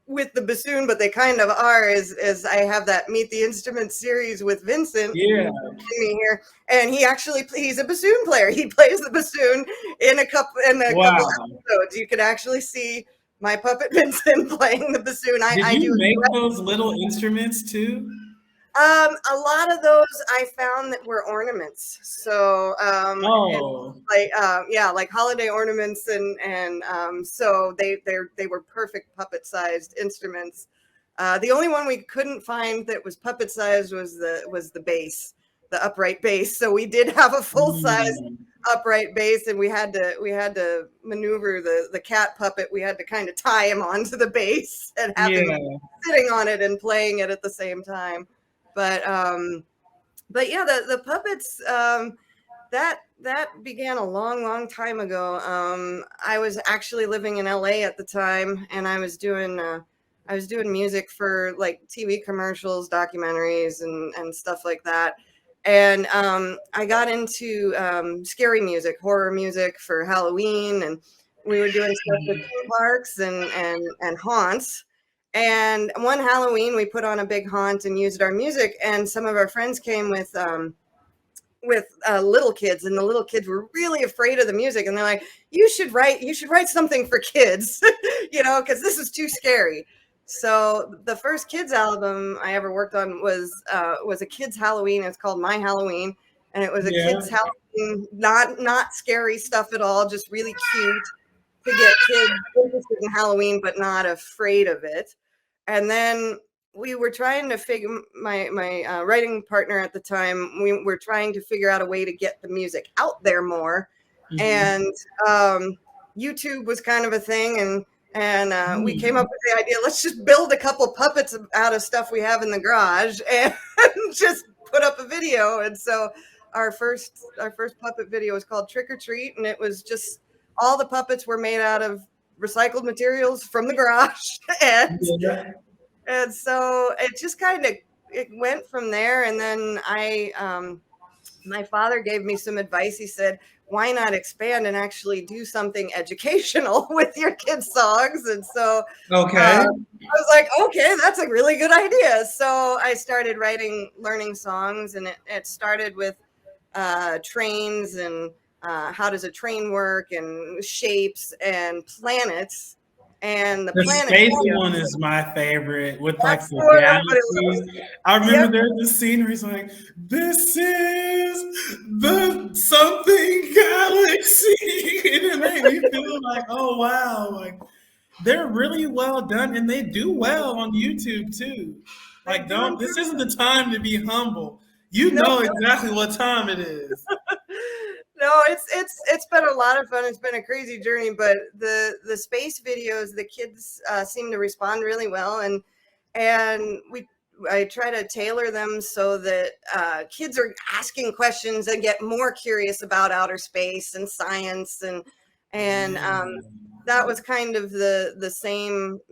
with the bassoon, but they kind of are, is I have that Meet the Instrument series with Vincent Yeah. here, and he's a bassoon player. He plays the bassoon in a couple episodes. You can actually see my puppet Vincent playing the bassoon. Did you make those little instruments too? A lot of those I found that were ornaments. So like holiday ornaments, and so they were perfect puppet sized instruments. The only one we couldn't find that was puppet sized was the bass. upright bass. So we did have a full size Mm. upright bass, and we had to maneuver the cat puppet. We had to kind of tie him onto the bass and have him Yeah. sitting on it and playing it at the same time. But yeah, the puppets, that began a long time ago. I was actually living in LA at the time, and I was doing music for like TV commercials, documentaries, and stuff like that. And I got into scary music, horror music for Halloween, and we were doing stuff with theme parks and haunts. And one Halloween, we put on a big haunt and used our music, and some of our friends came with little kids, and the little kids were really afraid of the music, and they're like, you should write something for kids, because this is too scary. So the first kids album I ever worked on was a kids Halloween. It's called My Halloween, and it was a Yeah. kids Halloween, not scary stuff at all, just really cute to get kids interested in Halloween but not afraid of it. And then we were trying to figure, my writing partner at the time, we were trying to figure out a way to get the music out there more. Mhm. And YouTube was kind of a thing, and we came up with the idea, let's just build a couple puppets out of stuff we have in the garage and just put up a video. And so our first puppet video was called Trick or Treat, and it was just all the puppets were made out of recycled materials from the garage. Yeah. And so it just it went from there. And then my father gave me some advice. He said, why not expand and actually do something educational with your kids' songs? And so Okay. I was like, okay, that's a really good idea. So I started learning songs, and it started with trains and how does a train work, and shapes and planets. And the planet space video, one is my favorite, with like that's the what everybody loves. galaxies. I remember Yep. there's a scene where he's like, "This is the something galaxy," and it made me feel like, "Oh wow!" Like they're really well done, and they do well on YouTube too. Like, don't. This isn't the time to be humble. You know exactly what time it is. No, it's been a lot of fun. It's been a crazy journey, but the space videos, the kids seem to respond really well, and I try to tailor them so that kids are asking questions and get more curious about outer space and science, and that was kind of the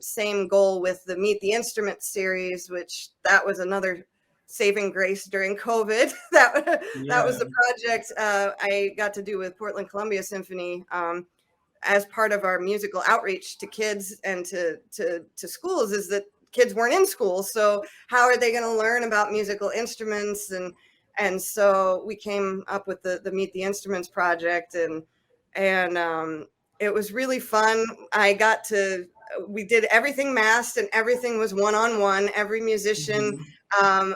same goal with the Meet the Instruments series, which that was another saving grace during COVID. That was the project I got to do with Portland Columbia Symphony as part of our musical outreach to kids and to schools, is that kids weren't in school. So how are they going to learn about musical instruments? And so we came up with the Meet the Instruments project, and it was really fun. We did everything masked, and everything was one-on-one. Every musician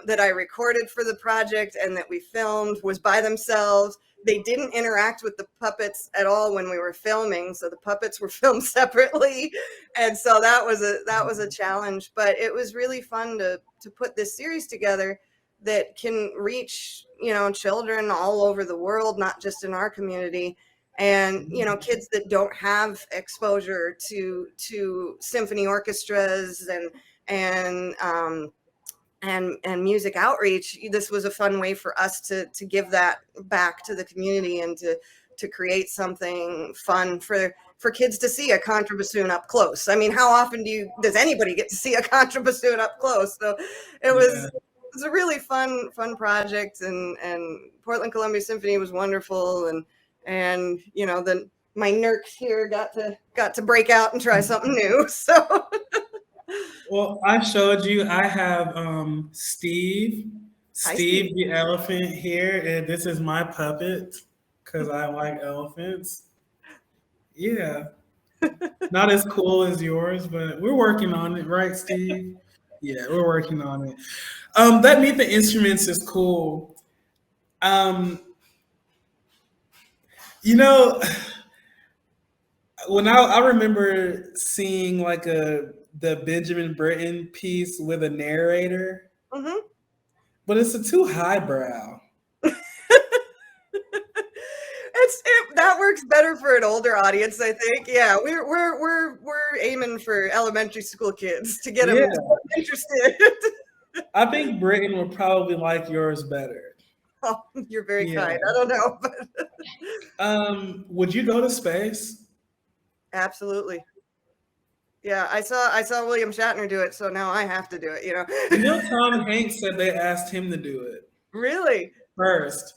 that I recorded for the project and that we filmed was by themselves. They didn't interact with the puppets at all when we were filming, so the puppets were filmed separately, and so that was a challenge. But it was really fun to put this series together that can reach children all over the world, not just in our community. And kids that don't have exposure to symphony orchestras and music outreach. This was a fun way for us to give that back to the community, and to create something fun for kids to see a contrabassoon up close. I mean, how often does anybody get to see a contrabassoon up close? So it was a really fun project, and Portland Columbia Symphony was wonderful, and then my nerds here got to break out and try something new. So well, I showed you. I have Steve Hi, Steve. the elephant here, and this is my puppet because I like elephants. Yeah, not as cool as yours, but we're working on it, right, Steve? Yeah, we're working on it. That Meet the Instruments is cool. You know, when I remember seeing like the Benjamin Britten piece with a narrator, Mm-hmm. but it's a too highbrow. that works better for an older audience, I think. Yeah, we're aiming for elementary school kids to get them interested. I think Britain would probably like yours better. Oh, you're very Yeah. kind. I don't know, but Would you go to space? absolutely. Yeah, I saw William Shatner do it, so now I have to do it. You know, Tom Hanks said they asked him to do it Really? first.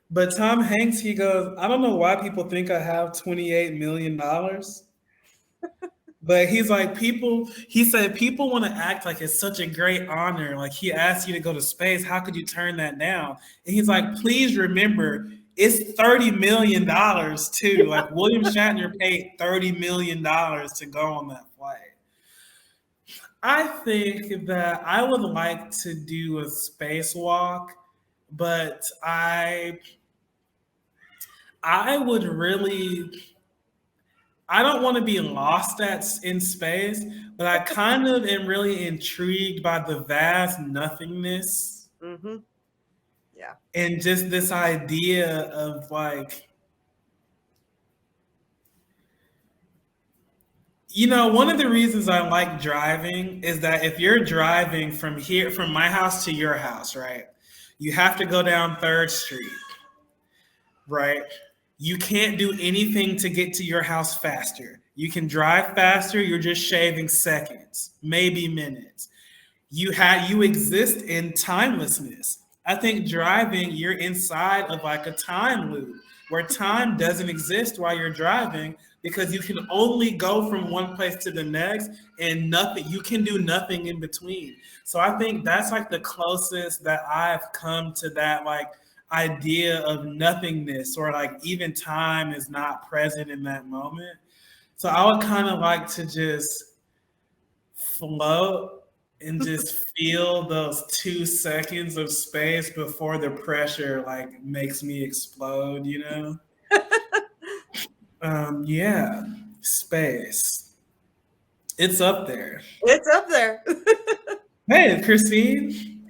But Tom Hanks, he goes, I don't know why people think I have $28 million. But he's like, he said, people want to act like it's such a great honor. Like he asked you to go to space. How could you turn that down? And he's like, please remember, it's $30 million too. Like William Shatner paid $30 million to go on that flight. I think that I would like to do a spacewalk, but I would really, I don't want to be lost in space, but I kind of am really intrigued by the vast nothingness. Mm-hmm. Yeah. And just this idea of like, one of the reasons I like driving is that if you're driving from my house to your house, right, you have to go down 3rd Street, right? You can't do anything to get to your house faster. You can drive faster, you're just shaving seconds, maybe minutes. You exist in timelessness. I think driving, you're inside of like a time loop where time doesn't exist while you're driving because you can only go from one place to the next and you can do nothing in between. So I think that's like the closest that I've come to that like idea of nothingness, or like even time is not present in that moment. So I would kind of like to just float and just feel those 2 seconds of space before the pressure like makes me explode, Yeah, space. It's up there. It's up there. Hey, Christine.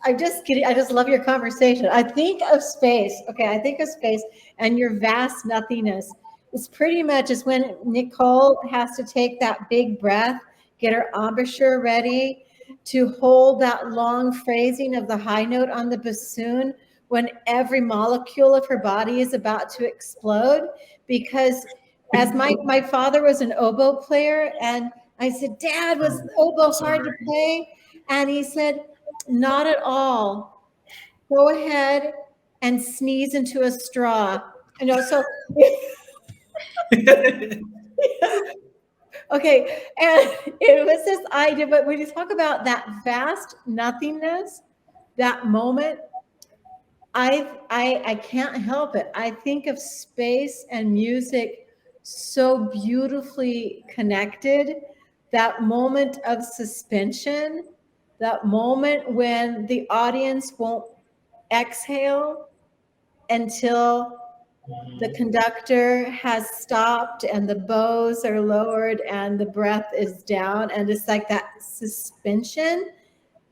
I'm just kidding. I just love your conversation. I think of space. Okay, I think of space and your vast nothingness. It's pretty much as when Nicole has to take that big breath, get her embouchure ready to hold that long phrasing of the high note on the bassoon when every molecule of her body is about to explode. Because as my father was an oboe player, and I said, Dad, was oboe hard to play? And he said, not at all. Go ahead and sneeze into a straw. So okay, and it was this idea, but when you talk about that vast nothingness, that moment, I can't help it. I think of space and music so beautifully connected. That moment of suspension, that moment when the audience won't exhale until the conductor has stopped and the bows are lowered and the breath is down. And it's like that suspension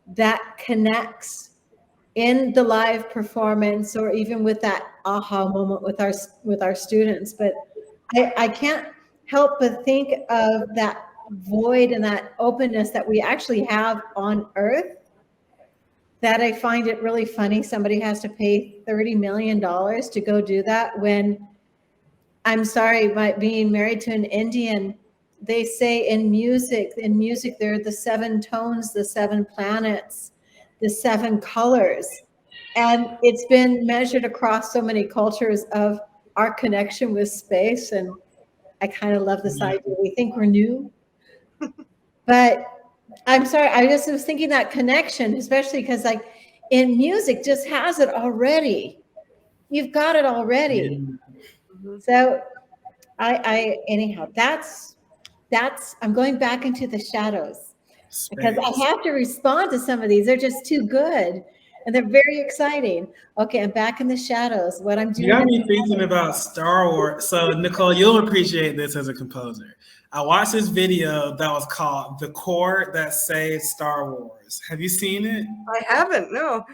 that connects in the live performance, or even with that aha moment with our students. But I can't help but think of that void and that openness that we actually have on Earth, that I find it really funny somebody has to pay $30 million to go do that, when, I'm sorry, being married to an Indian, they say in music there are the 7 tones, the 7 planets, the 7 colors. And it's been measured across so many cultures of our connection with space. And I kind of love this idea. We think we're new, but I'm sorry, I just was thinking that connection, especially because like in music just has it already. You've got it already. Mm-hmm. So I anyhow, that's I'm going back into the shadows because I have to respond to some of these. They're just too good and they're very exciting. Okay, I'm back in the shadows. What I'm doing. You got me thinking about Star Wars. So Nicole, you'll appreciate this as a composer. I watched this video that was called "The Chord That Saved Star Wars." Have you seen it? I haven't. No.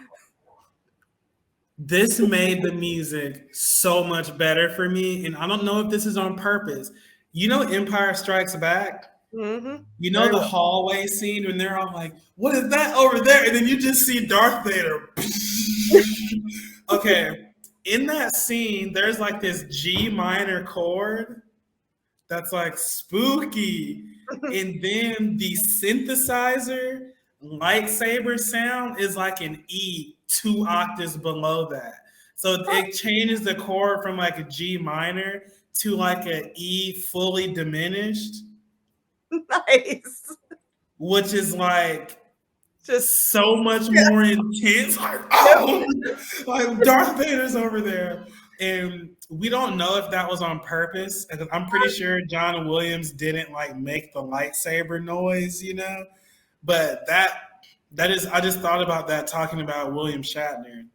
this made the music so much better for me. And I don't know if this is on purpose. You know, Empire Strikes Back? Mm-hmm. You know Very the well. hallway scene when they're all like, what is that over there? And then you just see Darth Vader. Okay. In that scene, there's like this G minor chord that's like spooky. And then the synthesizer lightsaber sound is like an E 2 octaves below that. So it changes the chord from like a G minor to like an E fully diminished, Nice. which is like Just so much more intense. Like, oh, like Darth Vader's over there. And we don't know if that was on purpose. Because I'm pretty sure John Williams didn't like make the lightsaber noise, you know? But that is, I just thought about that talking about William Shatner.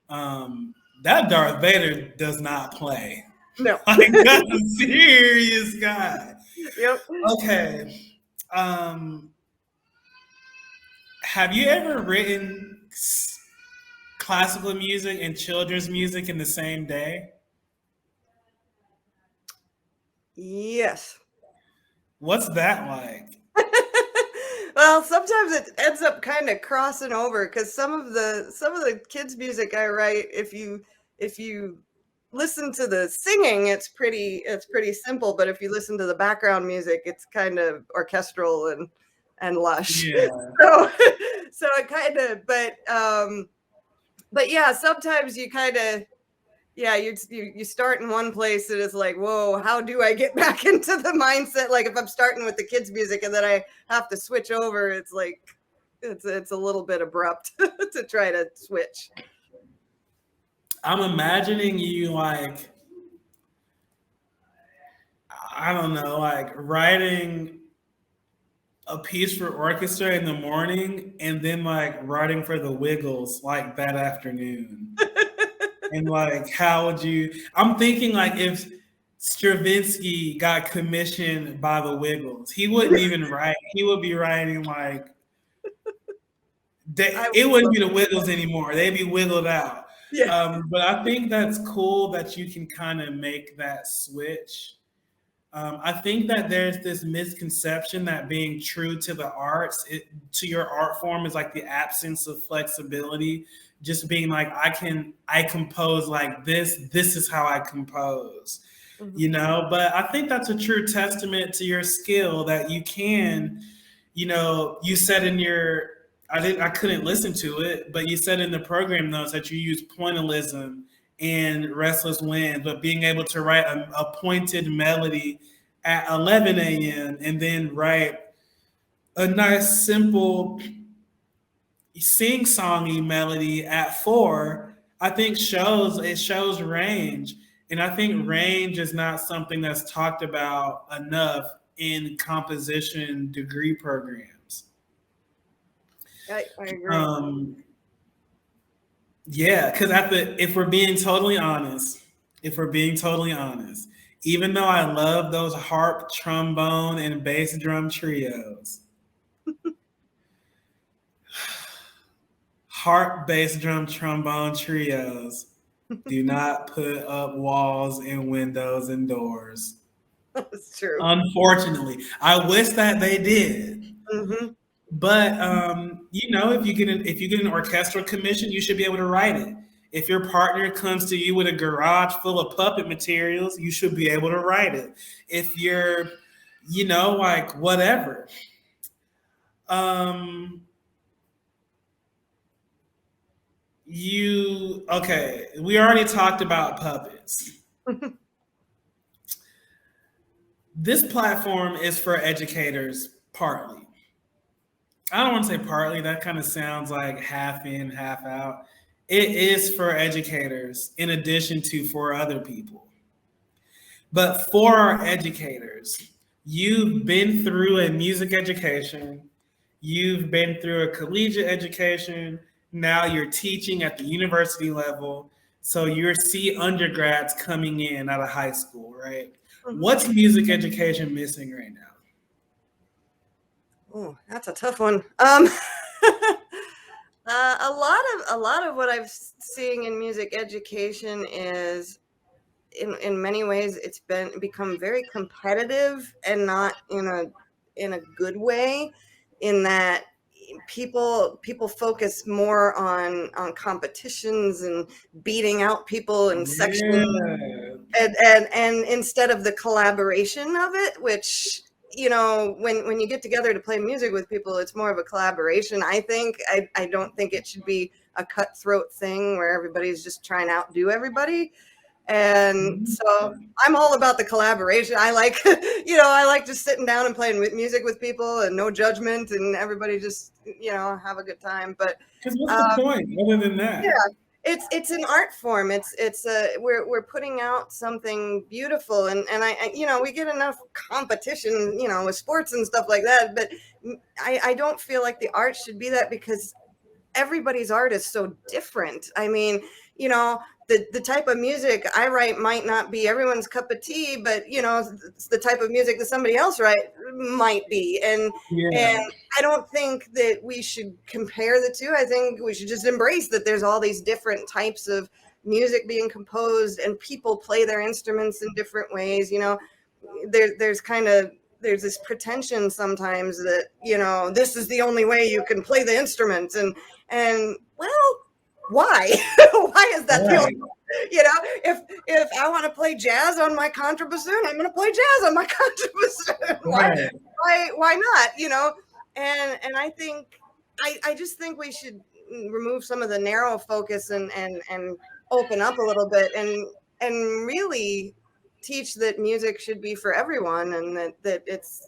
That Darth Vader does not play. no. Like that's a serious guy. Yep. Okay. Have you ever written classical music and children's music in the same day? Yes. What's that like? Well, sometimes it ends up kind of crossing over because some of the kids' music I write, if you listen to the singing, it's pretty simple. But if you listen to the background music, it's kind of orchestral and lush. Yeah. So it kind of, but yeah, sometimes you kind of, yeah, you start in one place and it's like, whoa, how do I get back into the mindset? Like if I'm starting with the kids' music and then I have to switch over, it's like it's a little bit abrupt to try to switch. I'm imagining you like, I don't know, like writing a piece for orchestra in the morning and then like writing for the Wiggles like that afternoon. And like, how would you? I'm thinking like if Stravinsky got commissioned by the Wiggles, he wouldn't even write. He would be writing like, it wouldn't be the Wiggles anymore. They'd be wiggled out. Yeah. But I think that's cool that you can kind of make that switch. I think that there's this misconception that being true to the arts, to your art form, is like the absence of flexibility. Just being like, I compose like this is how I compose, you know? But I think that's a true testament to your skill that you can, you know, you said in your, I couldn't listen to it, but you said in the program notes that you use pointillism and Restless Winds, but being able to write a pointed melody at 11 a.m. and then write a nice, simple sing-songy melody at 4, I think shows range. And I think range is not something that's talked about enough in composition degree programs. I agree. Yeah, because if we're being totally honest, even though I love those harp, trombone, and bass drum trios, harp, bass drum, trombone trios do not put up walls and windows and doors. That's true. Unfortunately, I wish that they did. Mm-hmm. But you know, if you get an orchestral commission, you should be able to write it. If your partner comes to you with a garage full of puppet materials, you should be able to write it. If you're, you know, like whatever. Okay, we already talked about puppets. This platform is for educators, partly. I don't want to say partly, that kind of sounds like half in, half out. It is for educators in addition to for other people. But for our educators, you've been through a music education, you've been through a collegiate education, now you're teaching at the university level, so you're undergrads coming in out of high school, right? What's music education missing right now? Oh, that's a tough one. A lot of what I'm seeing in music education is, in many ways, it's become very competitive, and not in a good way, in that people focus more on competitions and beating out people in sections, Yeah. and instead of the collaboration of it, which, when you get together to play music with people, it's more of a collaboration. I think I don't think it should be a cutthroat thing where everybody's just trying to outdo everybody. And so I'm all about the collaboration. I like, I like just sitting down and playing music with people, and no judgment, and everybody just, have a good time. But Because what's the um, point other than yeah, that? it's an art form. We're putting out something beautiful, and we get enough competition, with sports and stuff like that. But I don't feel like the art should be that, because everybody's art is so different. I mean, the type of music I write might not be everyone's cup of tea, but it's the type of music that somebody else write might be. And Yeah. I don't think that we should compare the two. I think we should just embrace that there's all these different types of music being composed, and people play their instruments in different ways. There's this pretension sometimes that, this is the only way you can play the instrument, and well, why? Why is that the only? Right. If I want to play jazz on my contrabassoon, I'm going to play jazz on my contrabassoon. Right. Why not? And I think, I just think we should remove some of the narrow focus, and open up a little bit, and really teach that music should be for everyone, and that it's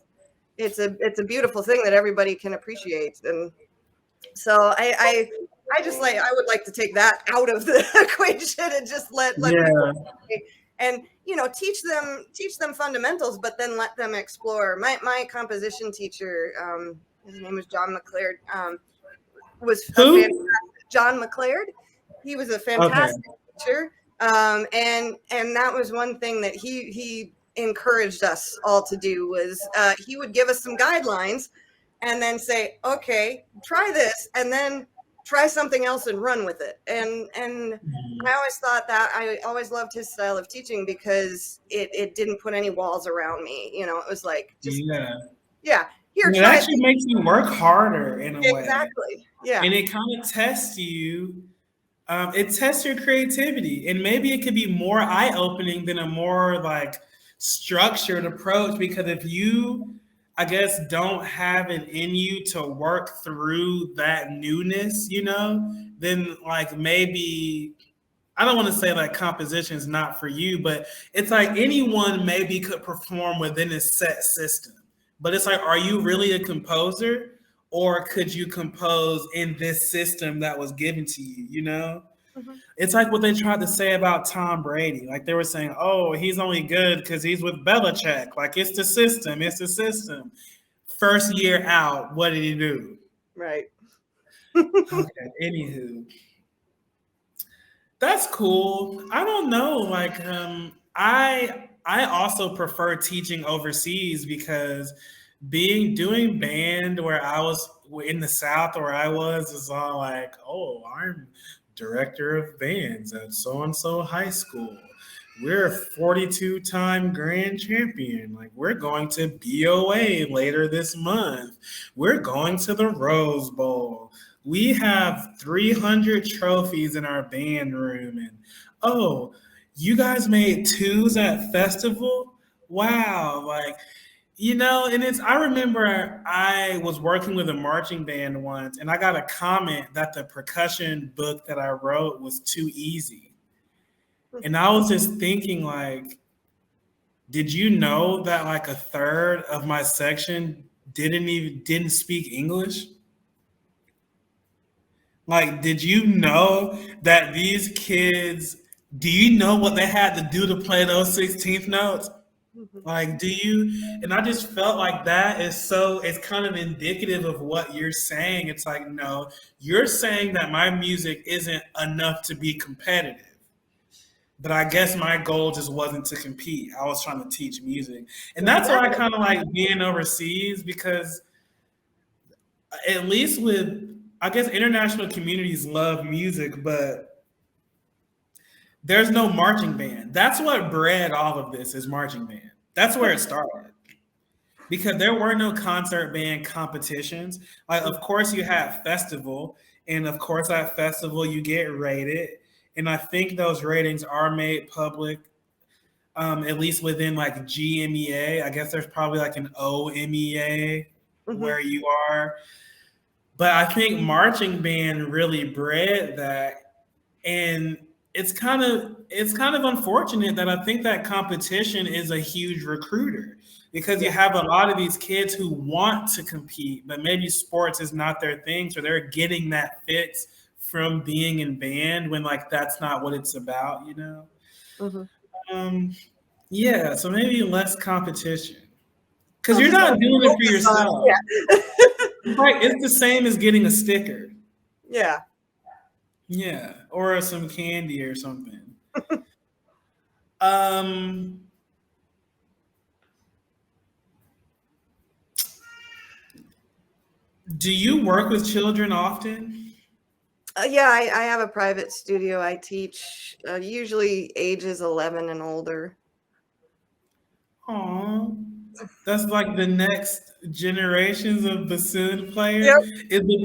a beautiful thing that everybody can appreciate. And so I would like to take that out of the equation, and just let people Yeah. play, and teach them fundamentals, but then let them explore. My composition teacher, his name was John McLeod, was a fantastic. Who? John McLeod. He was a Okay. fantastic teacher, and that was one thing that he encouraged us all to do, was he would give us some guidelines, and then say, okay, try this, and then try something else and run with it. And I always thought that, I always loved his style of teaching, because it didn't put any walls around me. It was like, just, Yeah. yeah, here, And it try actually this. makes you work harder in a way. Exactly. Yeah. And it kind of tests you. It tests your creativity. And maybe it could be more eye opening than a more like structured approach. Because if you, I guess, don't have it in you to work through that newness, then like maybe, I don't want to say like composition is not for you, but it's like anyone maybe could perform within a set system. But it's like, are you really a composer, or could you compose in this system that was given to you? Mhm. It's like what they tried to say about Tom Brady. Like they were saying, oh, he's only good because he's with Belichick. Like it's the system, it's the system. First year out, what did he do? Right. Okay, anywho. That's cool. I don't know. Like, I also prefer teaching overseas, because doing band where I was in the South, where I was, is all like, oh, I'm director of bands at so and so high school. We're a 42-time grand champion. Like, we're going to BOA later this month. We're going to the Rose Bowl. We have 300 trophies in our band room. And oh, you guys made twos at festival? Wow. Like, and I remember I was working with a marching band once, and I got a comment that the percussion book that I wrote was too easy. And I was just thinking, like, did you know that like a third of my section didn't speak English? Like, did you know that these kids, do you know what they had to do to play those 16th notes? Mhm. Like, and I just felt like it's kind of indicative of what you're saying. It's like, no, you're saying that my music isn't enough to be competitive. But I guess my goal just wasn't to compete. I was trying to teach music. And that's why I Exactly. kind of like being overseas, because at least with I guess international communities love music, but there's no marching band. That's what bred all of this is marching band. That's where it started. Because there were no concert band competitions. Like, of course, you have festival, and of course, at festival you get rated, and I think those ratings are made public, at least within like GMEA. I guess there's probably like an OMEA where you are, but I think marching band really bred that, and it's kind of unfortunate that I think that competition is a huge recruiter because you have a lot of these kids who want to compete, but maybe sports is not their thing, so they're getting that fix from being in band when like that's not what it's about, you know? Yeah, so maybe less competition because you're not doing it for yourself. Like it's the same as getting a sticker. Yeah. Yeah, or some candy or something. Do you work with children often? Yeah, I have a private studio. I teach usually ages 11 and older. Aw, that's like the next generations of bassoon players. Yep.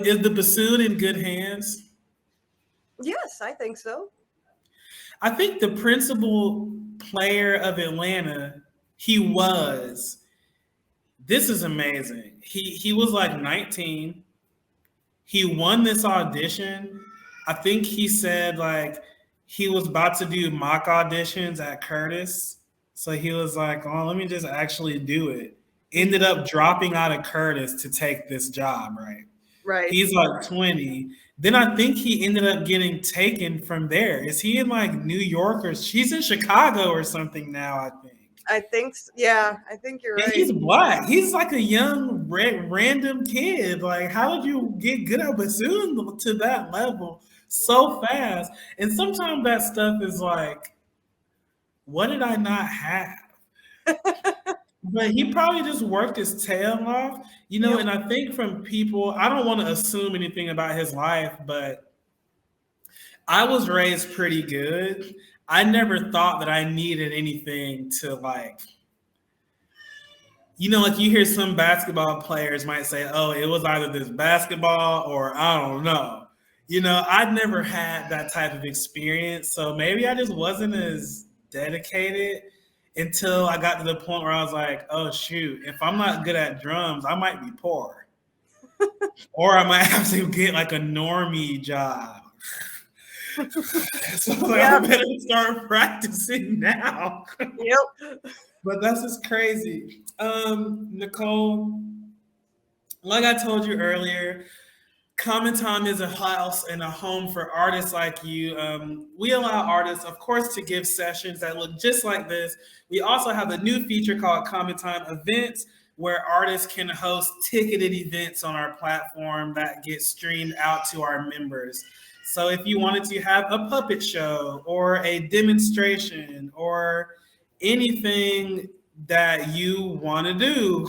Is the bassoon in good hands? Yes, I think so. I think the principal player of Atlanta, this is amazing. He was like 19. He won this audition. I think he said like he was about to do mock auditions at Curtis. So he was like, oh, let me just actually do it. Ended up dropping out of Curtis to take this job, right? Right. He's like 20. Then I think he ended up getting taken from there. Is he in like New York or he's in Chicago or something now, I think. I think, yeah, I think you're right. And he's black. He's like a young, random kid. Like, how did you get good at bassoon to that level so fast? And sometimes that stuff is like, what did I not have? But he probably just worked his tail off, you know. And I think from people, I don't want to assume anything about his life, but I was raised pretty good. I never thought that I needed anything to like, you know, like you hear some basketball players might say, oh, it was either this basketball or I don't know. You know, I'd never had that type of experience. So maybe I just wasn't as dedicated until I got to the point where I was like, oh, shoot, if I'm not good at drums, I might be poor. Or I might have to get like a normie job. So like, I better start practicing now. Yep. But that's just crazy. Nicole, like I told you earlier, CommonTime is a house and a home for artists like you. We allow artists, of course, to give sessions that look just like this. We also have a new feature called CommonTime Events, where artists can host ticketed events on our platform that get streamed out to our members. So if you wanted to have a puppet show or a demonstration or anything that you want to do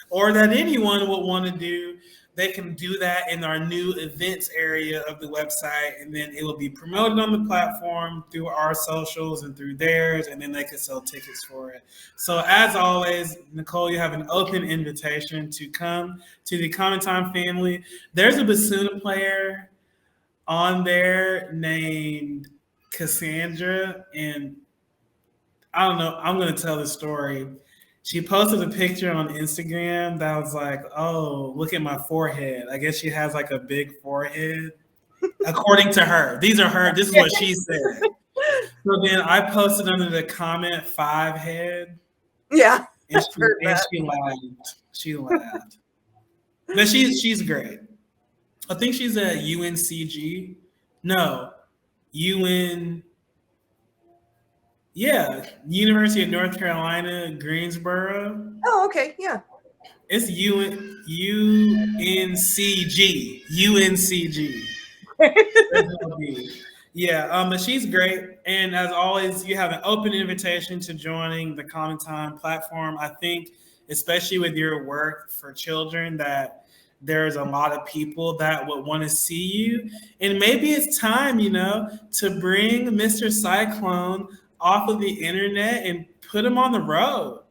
or that anyone would want to do, they can do that in our new events area of the website, and then it will be promoted on the platform through our socials and through theirs, and then they can sell tickets for it. So as always, Nicole, you have an open invitation to come to the CommonTime family. There's a bassoon player on there named Cassandra, and I don't know, I'm going to tell the story. She posted a picture on Instagram that was like, oh, look at my forehead. I guess she has like a big forehead, according to her. This is what she said. So then I posted under the comment 5 head. Yeah. And she laughed. She laughed. But she's great. I think she's at UNCG. No, University of North Carolina, Greensboro. Oh, okay. Yeah. It's UNCG. Yeah, but she's great. And as always, you have an open invitation to joining the CommonTime platform. I think, especially with your work for children, that there's a lot of people that would want to see you. And maybe it's time, to bring Mr. Cyclone off of the internet and put him on the road.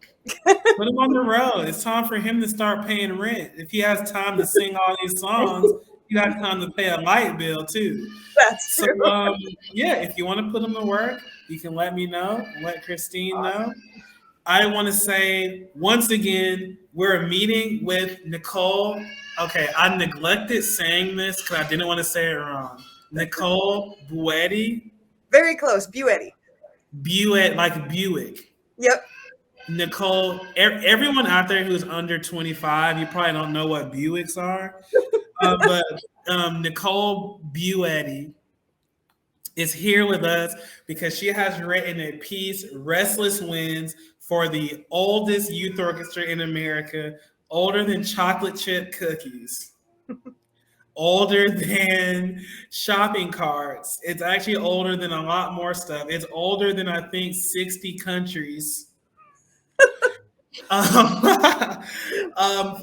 Put him on the road. It's time for him to start paying rent. If he has time to sing all these songs, you have time to pay a light bill too. That's So, true. yeah, if you want to put him to work, you can let me know, let Christine know. Awesome. I want to say once again, we're meeting with Nicole. Okay, I neglected saying this because I didn't want to say it wrong. Nicole Buetti. Very close. Buetti. Buick, like Buick. Yep. Nicole, everyone out there who's under 25, you probably don't know what Buicks are. But Nicole Buetti is here with us because she has written a piece, Restless Winds, for the oldest youth orchestra in America, older than chocolate chip cookies, older than shopping carts. It's actually older than a lot more stuff. It's older than, I think, 60 countries.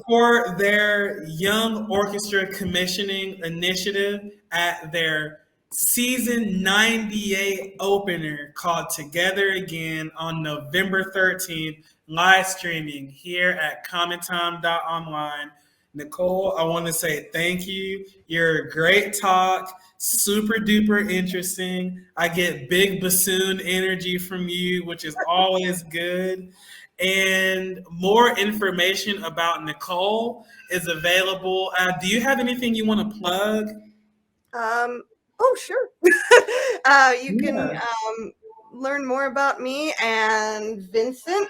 For their Young Orchestra Commissioning Initiative at their season 98 opener called Together Again on November 13th, live streaming here at CommonTime.online. Nicole, I want to say thank you. You're a great talk, super duper interesting. I get big bassoon energy from you, which is always good. And more information about Nicole is available. Do you have anything you want to plug? Oh, sure. You can learn more about me and Vincent.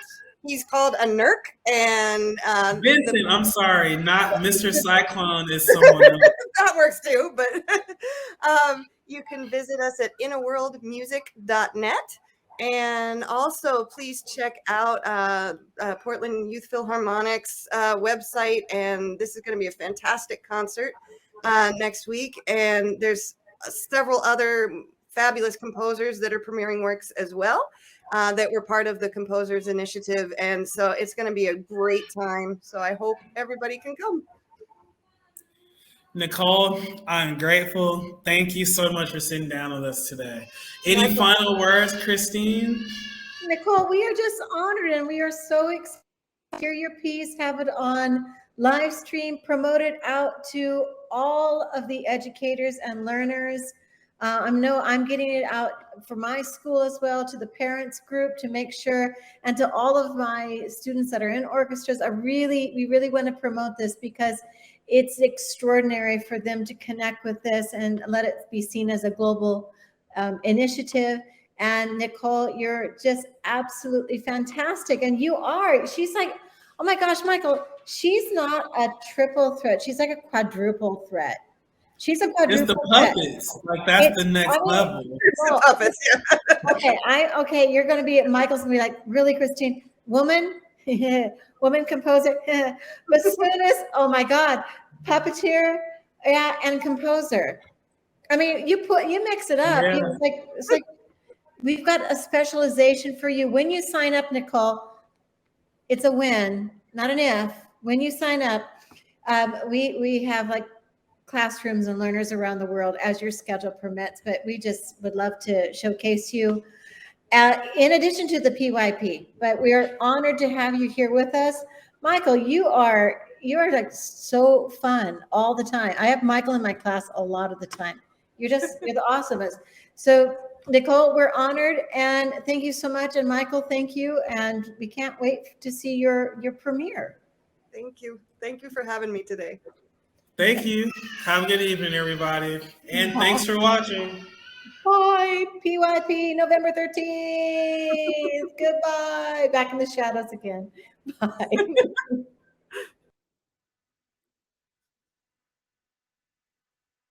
He's called a Nurk. And Vincent, I'm sorry, not Mr. Cyclone is someone else. That works too, but you can visit us at innerworldmusic.net. And also, please check out Portland Youth Philharmonic's website. And this is going to be a fantastic concert next week. And there's several other fabulous composers that are premiering works as well that were part of the Composers Initiative. And so it's going to be a great time. So I hope everybody can come. Nicole, I'm grateful. Thank you so much for sitting down with us today. Any final words, Christine? Nicole, we are just honored and we are so excited to hear your piece, have it on live stream, promote it out to all of the educators and learners. I'm getting it out for my school as well, to the parents group, to make sure, and to all of my students that are in orchestras. We really want to promote this because it's extraordinary for them to connect with this and let it be seen as a global initiative. And Nicole, you're just absolutely fantastic. And she's like, oh my gosh, Michael, she's not a triple threat. She's like a quadruple threat. She's a quadruple threat. It's the puppets. Like that's the next level. It's the puppets, yeah. Okay, you're going to be, Michael's going to be like, really, Christine? Woman composer, bassoonist, oh my God, puppeteer, yeah, and composer. I mean, you mix it up. Yeah. It's like we've got a specialization for you. When you sign up, Nicole, it's a when, not an if. When you sign up, we have like classrooms and learners around the world as your schedule permits, but we just would love to showcase you. In addition to the PYP, but we are honored to have you here with us. Michael, you are like so fun all the time. I have Michael in my class a lot of the time. You're the awesomest. So Nicole, we're honored and thank you so much. And Michael, thank you. And we can't wait to see your premiere. Thank you. Thank you for having me today. Thank you. Have a good evening, everybody. And thanks for watching. Bye, PYP, November 13th. Goodbye. Back in the shadows again. Bye.